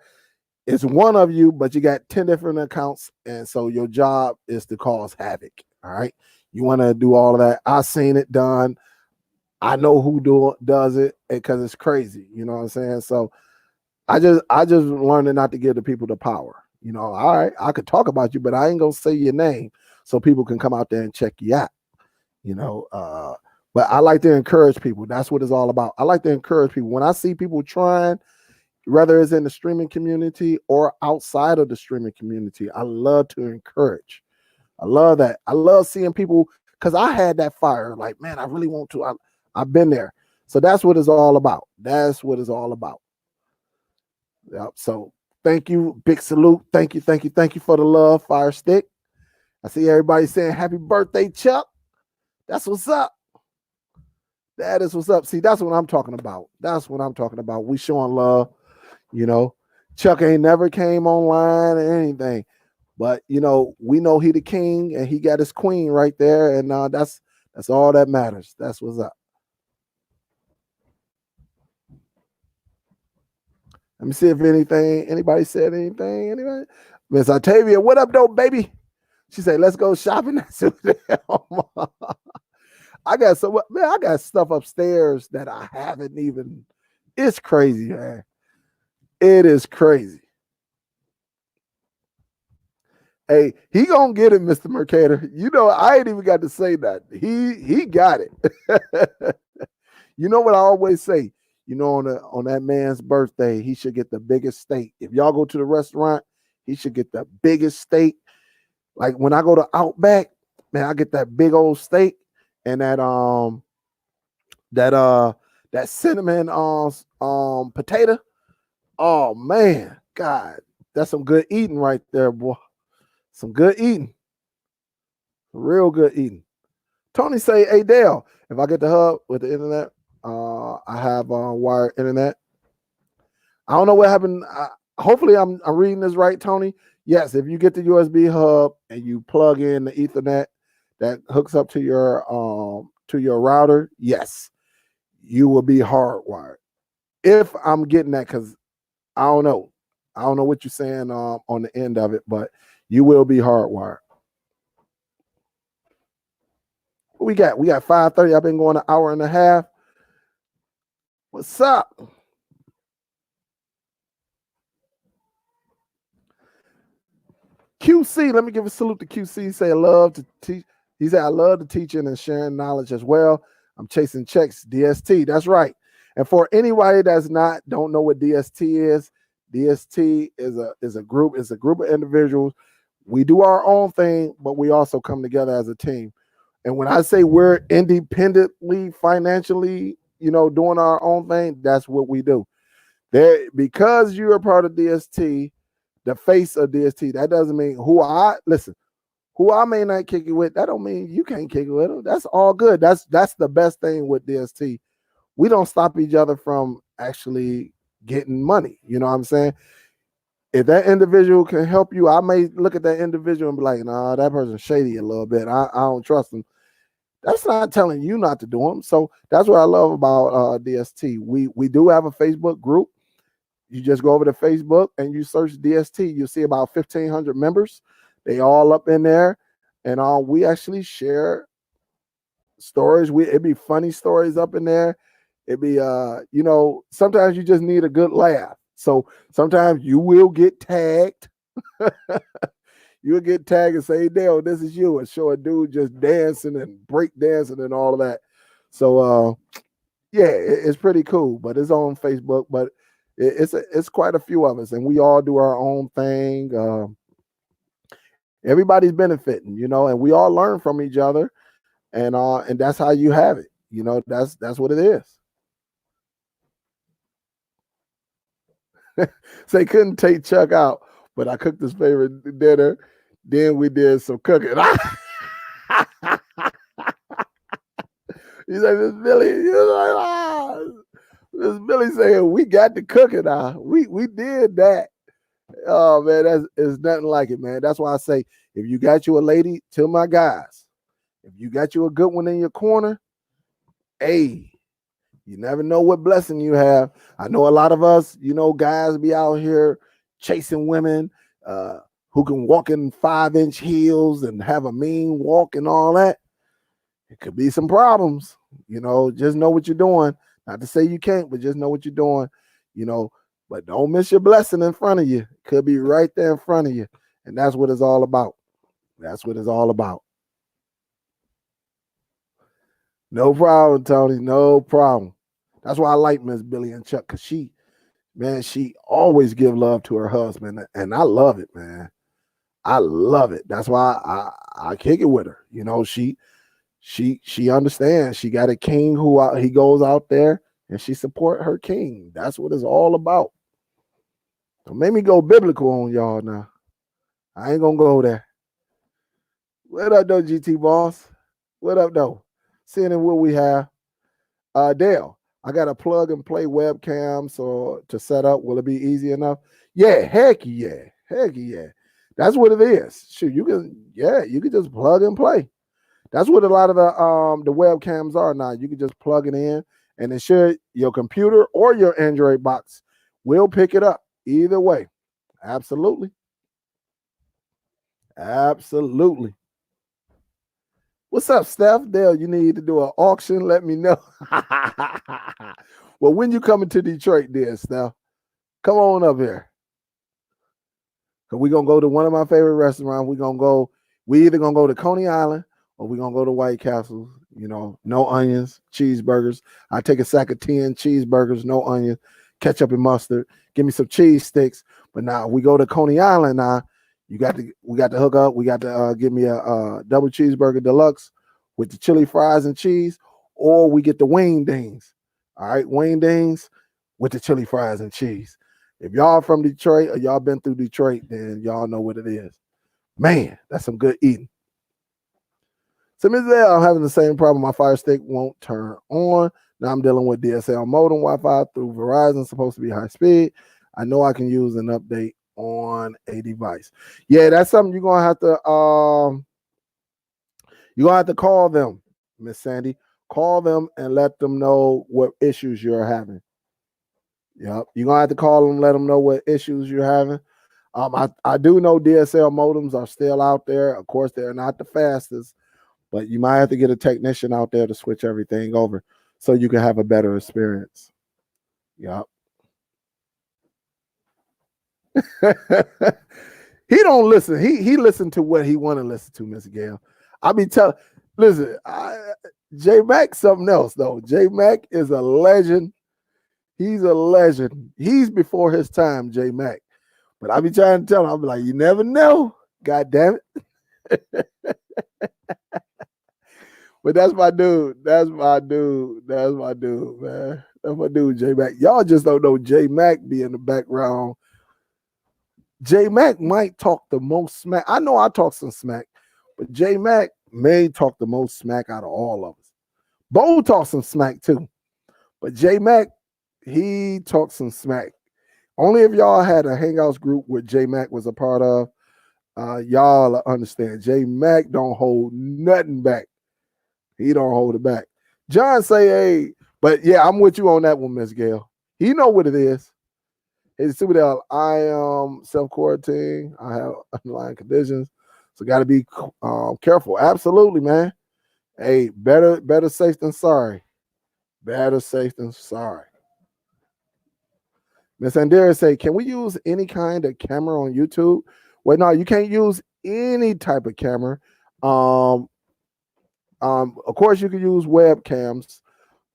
it's one of you, but you got 10 different accounts, and so your job is to cause havoc. All right, you want to do all of that. I've seen it done. I know who does it, because it's crazy. You know what I'm saying? So I just learned not to give the people the power. You know, all right, I could talk about you, but I ain't gonna say your name so people can come out there and check you out. You know, but I like to encourage people. That's what it's all about. I like to encourage people. When I see people trying, whether it's in the streaming community or outside of the streaming community, I love to encourage. I love that. I love seeing people, because I had that fire. Like, man, I really want to. I've been there. So that's what it's all about. That's what it's all about. Yep. So thank you. Big salute. Thank you. Thank you. Thank you for the love, Fire Stick. I see everybody saying happy birthday, Chuck. That's what's up. That is what's up. See, that's what I'm talking about. That's what I'm talking about. We showing love. You know, Chuck ain't never came online or anything, but you know, we know he the king and he got his queen right there, and that's all that matters. That's what's up. Let me see if anybody said anything. Anybody? Miss Octavia, what up, though, baby? She said, "Let's go shopping." I got stuff upstairs that I haven't even. It's crazy, man. It is crazy. Hey, he gonna get it, Mr. Mercator. You know, I ain't even got to say that. He got it. You know what I always say? you know, on that man's birthday, he should get the biggest steak. If y'all go to the restaurant, he should get the biggest steak. Like when I go to Outback, man, I get that big old steak and that cinnamon potato. Oh man, God, that's some good eating right there, boy. Some good eating. Real good eating. Tony say, hey Dale, if I get the hub with the internet, I have wired internet. I don't know what happened. Hopefully I'm reading this right, Tony. Yes, if you get the USB hub and you plug in the Ethernet that hooks up to your router, yes, you will be hardwired. If I'm getting that, because I don't know. I don't know what you're saying on the end of it, but you will be hardwired. What we got? We got 5:30. I've been going an hour and a half. What's up? QC, let me give a salute to QC. Say I love to teach. He said, I love the teaching and sharing knowledge as well. I'm chasing checks, DST. That's right. And for anybody that's don't know what DST is is a group of individuals. We do our own thing, but we also come together as a team. And when I say we're independently, financially, doing our own thing, that's what we do. Because you're a part of DST, the face of DST, that doesn't mean who I may not kick it with. That don't mean you can't kick it with them. That's all good. That's the best thing with DST. We don't stop each other from actually getting money. You know what I'm saying? If that individual can help you, I may look at that individual and be like, nah, that person's shady a little bit. I don't trust them. That's not telling you not to do them. So that's what I love about DST. We do have a Facebook group. You just go over to Facebook and you search DST. You'll see about 1,500 members. They all up in there. And we actually share stories. It'd be funny stories up in there. It'd be, sometimes you just need a good laugh. So sometimes you will get tagged. You'll get tagged and say, hey, Dale, this is you. And show a dude just dancing and break dancing and all of that. So, yeah, it's pretty cool. But it's on Facebook. But it's quite a few of us. And we all do our own thing. Everybody's benefiting, and we all learn from each other. And that's how you have it. That's what it is. Say couldn't take Chuck out, but I cooked his favorite dinner. Then we did some cooking. He said, Miss Billy, Miss Billy saying we got to cook it now. We did that. Oh man, it's nothing like it, man. That's why I say, if you got you a lady, tell my guys, if you got you a good one in your corner, hey, you never know what blessing you have. I know a lot of us, guys be out here chasing women who can walk in 5-inch heels and have a mean walk and all that. It could be some problems, just know what you're doing. Not to say you can't, but just know what you're doing, but don't miss your blessing in front of you. It could be right there in front of you. And that's what it's all about. That's what it's all about. No problem, Tony. No problem. That's why I like Miss Billy and Chuck, because she always give love to her husband. And I love it, man. I love it. That's why I kick it with her. She understands. She got a king who he goes out there and she support her king. That's what it's all about. So make me go biblical on y'all now. I ain't gonna go there. What up, though, GT boss? What up, though? Seeing what we have. Dale, I got a plug and play webcam to set up. Will it be easy enough? Yeah, heck yeah. Heck yeah. That's what it is. Shoot, you can just plug and play. That's what a lot of the webcams are now. You can just plug it in and ensure your computer or your Android box will pick it up. Either way. Absolutely. Absolutely. What's up, Steph? Dale, you need to do an auction. Let me know. Well, when you coming to Detroit, there, Steph, come on up here. We're going to go to one of my favorite restaurants. We either going to go to Coney Island or we're going to go to White Castle You know, no onions, cheeseburgers. I take a sack of 10 cheeseburgers, no onion, ketchup and mustard. Give me some cheese sticks. But now we go to Coney Island. Now we got to hook up. We got to give me a double cheeseburger deluxe with the chili fries and cheese, or we get the wing dings. All right, wing dings with the chili fries and cheese. If y'all from Detroit or y'all been through Detroit, then y'all know what it is. Man, that's some good eating. So Ms. L, I'm having the same problem. My Fire Stick won't turn on. Now I'm dealing with DSL modem Wi-Fi through Verizon, supposed to be high speed. I know I can use an update on a device. Yeah, that's something you're gonna have to call them, Miss Sandy. Call them and let them know what issues you're having. Yep, you're gonna have to call them, let them know what issues you're having. I do know DSL modems are still out there. Of course, they're not the fastest, but you might have to get a technician out there to switch everything over so you can have a better experience. Yep. He don't listen. He listened to what he want to listen to, Miss Gail. I be telling, listen, J Mac something else though. J Mac is a legend. He's a legend. He's before his time, J Mac. But I be trying to tell him, I be like, you never know. God damn it. But that's my dude. That's my dude. That's my dude, man. That's my dude, J Mac. Y'all just don't know J Mac be in the background. J Mac might talk the most smack. I know I talk some smack, but J Mac may talk the most smack out of all of us. Bo talks some smack too, but J Mac, he talks some smack. Only if y'all had a Hangouts group where J Mac was a part of, y'all understand. J Mac don't hold nothing back. He don't hold it back. John say, hey, but yeah, I'm with you on that one, Miss Gail. He know what it is. Hey, Superdell, I am self-quarantine. I have underlying conditions. So got to be careful. Absolutely, man. Hey, better safe than sorry. Better safe than sorry. Miss Andera say, can we use any kind of camera on YouTube? Well, no, you can't use any type of camera. Of course, you can use webcams.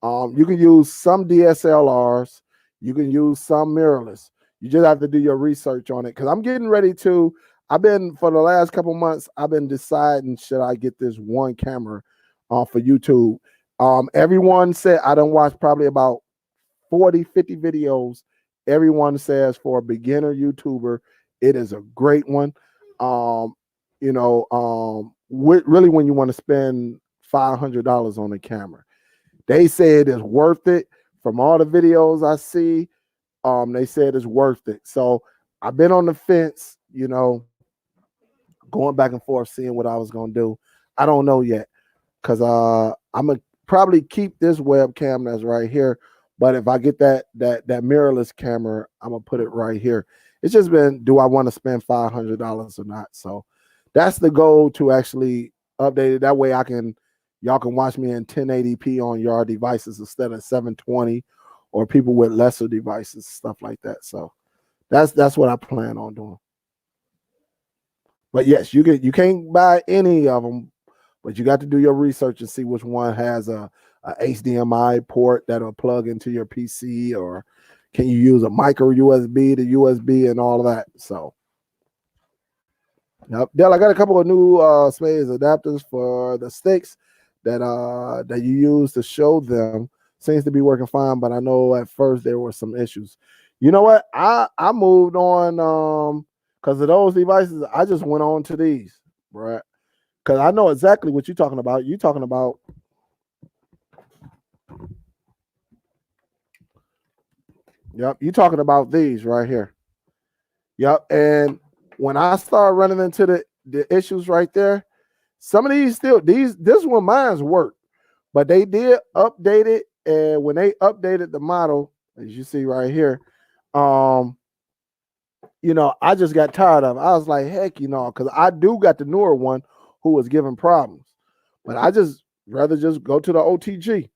You can use some DSLRs. You can use some mirrorless. You just have to do your research on it. Because I'm getting ready to. For the last couple months, I've been deciding, should I get this one camera for YouTube? Everyone said, I don't watch probably about 40, 50 videos. Everyone says for a beginner YouTuber, it is a great one. Really when you want to spend $500 on a camera. They say it is worth it. From all the videos I see, they said it's worth it. So I've been on the fence, going back and forth, seeing what I was gonna do. I don't know yet, because I'm gonna probably keep this webcam that's right here. But if I get that mirrorless camera, I'm gonna put it right here. It's just been, do I want to spend $500 or not? So that's the goal, to actually update it. That way y'all can watch me in 1080p on your devices instead of 720, or people with lesser devices, stuff like that. So that's what I plan on doing. But yes, you can't buy any of them, but you got to do your research and see which one has a HDMI port that'll plug into your PC, or can you use a micro USB to USB and all of that. So, yep. Dell, I got a couple of new Space adapters for the sticks that you use to show them. Seems to be working fine, but I know at first there were some issues. You know what? I moved on because of those devices. I just went on to these, right? Because I know exactly what you're talking about. You're talking about, yep, you're talking about these right here. Yep. And when I start running into the issues right there, some of these this one mine's work, but they did update it. And when they updated the model, as you see right here, I just got tired of it. I was like, heck, because I do got the newer one who was giving problems, but I just rather just go to the OTG.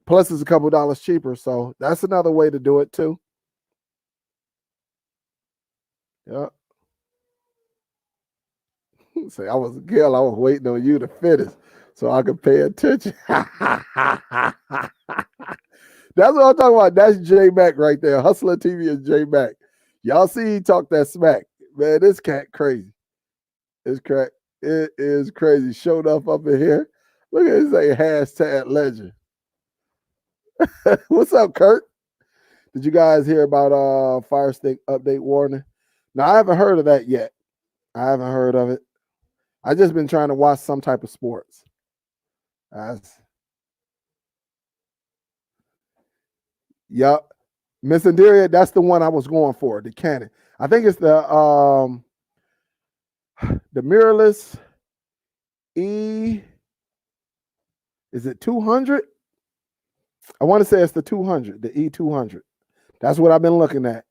Plus, it's a couple dollars cheaper, so that's another way to do it too. Yeah. Say, I was waiting on you to finish. so I can pay attention. That's what I'm talking about. That's J Mac right there. Hustler TV is J Mac. Y'all see he talk that smack. Man, this cat crazy. It's crack. It is crazy. Showed up in here. Look at this, say hashtag legend. What's up, Kurt? Did you guys hear about Fire Stick update warning? No, I haven't heard of that yet. I haven't heard of it. I just been trying to watch some type of sports. Yup. Miss Inderia, that's the one I was going for, the Canon. I think it's the mirrorless E. Is it 200? I want to say it's the 200, the E200. That's what I've been looking at.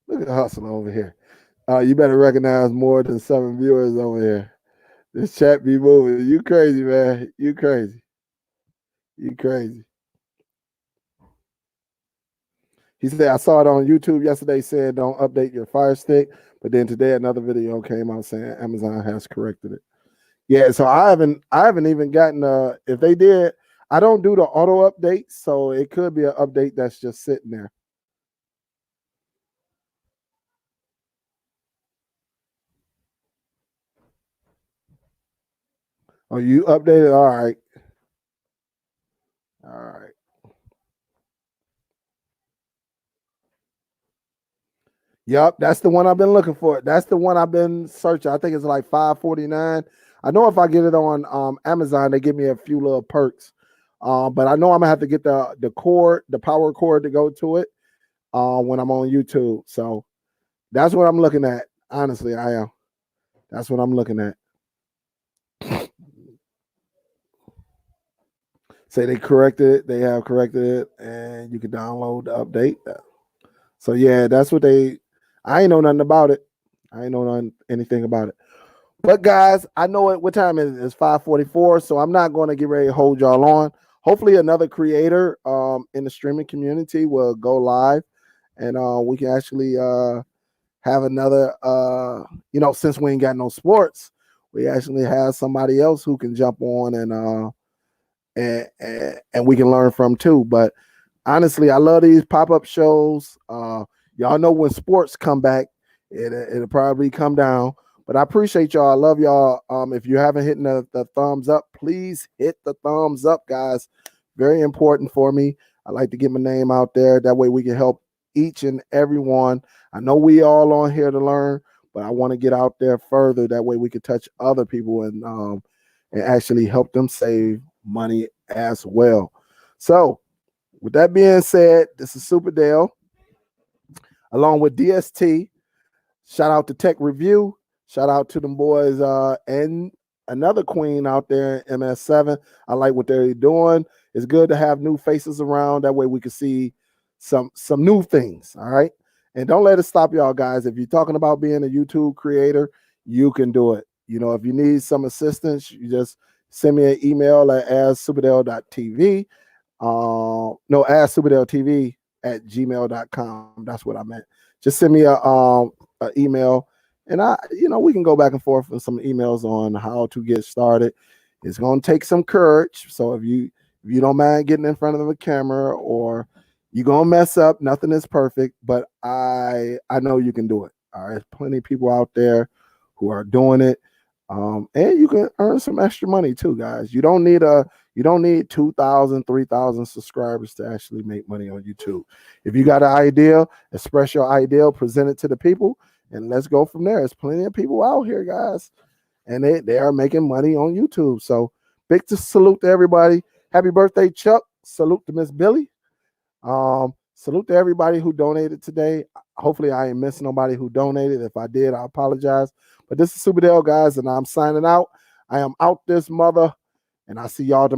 Look at Hustler over here. You better recognize more than 7 viewers over here. This chat be moving. You crazy, man. You crazy. You crazy. He said, I saw it on YouTube yesterday, said don't update your Fire Stick. But then today another video came out saying Amazon has corrected it. Yeah, so I haven't even gotten if they did, I don't do the auto updates, so it could be an update that's just sitting there. Oh, you updated? All right. All right. Yep, that's the one I've been looking for. That's the one I've been searching. I think it's like $549. I know if I get it on Amazon, they give me a few little perks. But I know I'm gonna have to get the cord, the power cord to go to it when I'm on YouTube. So that's what I'm looking at. Honestly, I am. That's what I'm looking at. Say they corrected it. They have corrected it, and you can download the update. So yeah, that's what they. I ain't know nothing about it. I ain't know anything about it. But guys, I know it. What time is it? It's 5:44. So I'm not going to get ready to hold y'all on. Hopefully, another creator in the streaming community will go live, and we can actually have another. Since we ain't got no sports, we actually have somebody else who can jump on and we can learn from too. But honestly, I love these pop-up shows. Y'all know when sports come back, it'll probably come down. But I appreciate y'all. I love y'all. If you haven't hit the thumbs up, please hit the thumbs up, guys. Very important for me. I like to get my name out there. That way we can help each and every one. I know we all on here to learn, but I want to get out there further. That way we can touch other people and actually help them save money as well. So with that being said, this is Superdell along with DST. Shout out to Tech Review. Shout out to them boys and another queen out there in MS7. I like what they're doing. It's good to have new faces around. That way we can see some new things. All right. And don't let it stop y'all, guys. If you're talking about being a YouTube creator, you can do it. If you need some assistance, you just send me an email at asksuperdell.tv. No, asksuperdelltv@gmail.com. That's what I meant. Just send me a email, and we can go back and forth with some emails on how to get started. It's going to take some courage. So if you don't mind getting in front of a camera, or you're going to mess up, nothing is perfect, but I know you can do it. All right. There's plenty of people out there who are doing it. And you can earn some extra money too, guys. You don't need 2,000, 3,000 subscribers to actually make money on YouTube. If you got an idea, express your idea, present it to the people, and let's go from there. There's plenty of people out here, guys, and they are making money on YouTube. So big salute to everybody. Happy birthday, Chuck. Salute to Miss Billy. Salute to everybody who donated today. Hopefully I ain't missing nobody who donated. If I did, I apologize. But this is Superdell, guys, and I'm signing out. I am out this mother, and I see y'all tomorrow.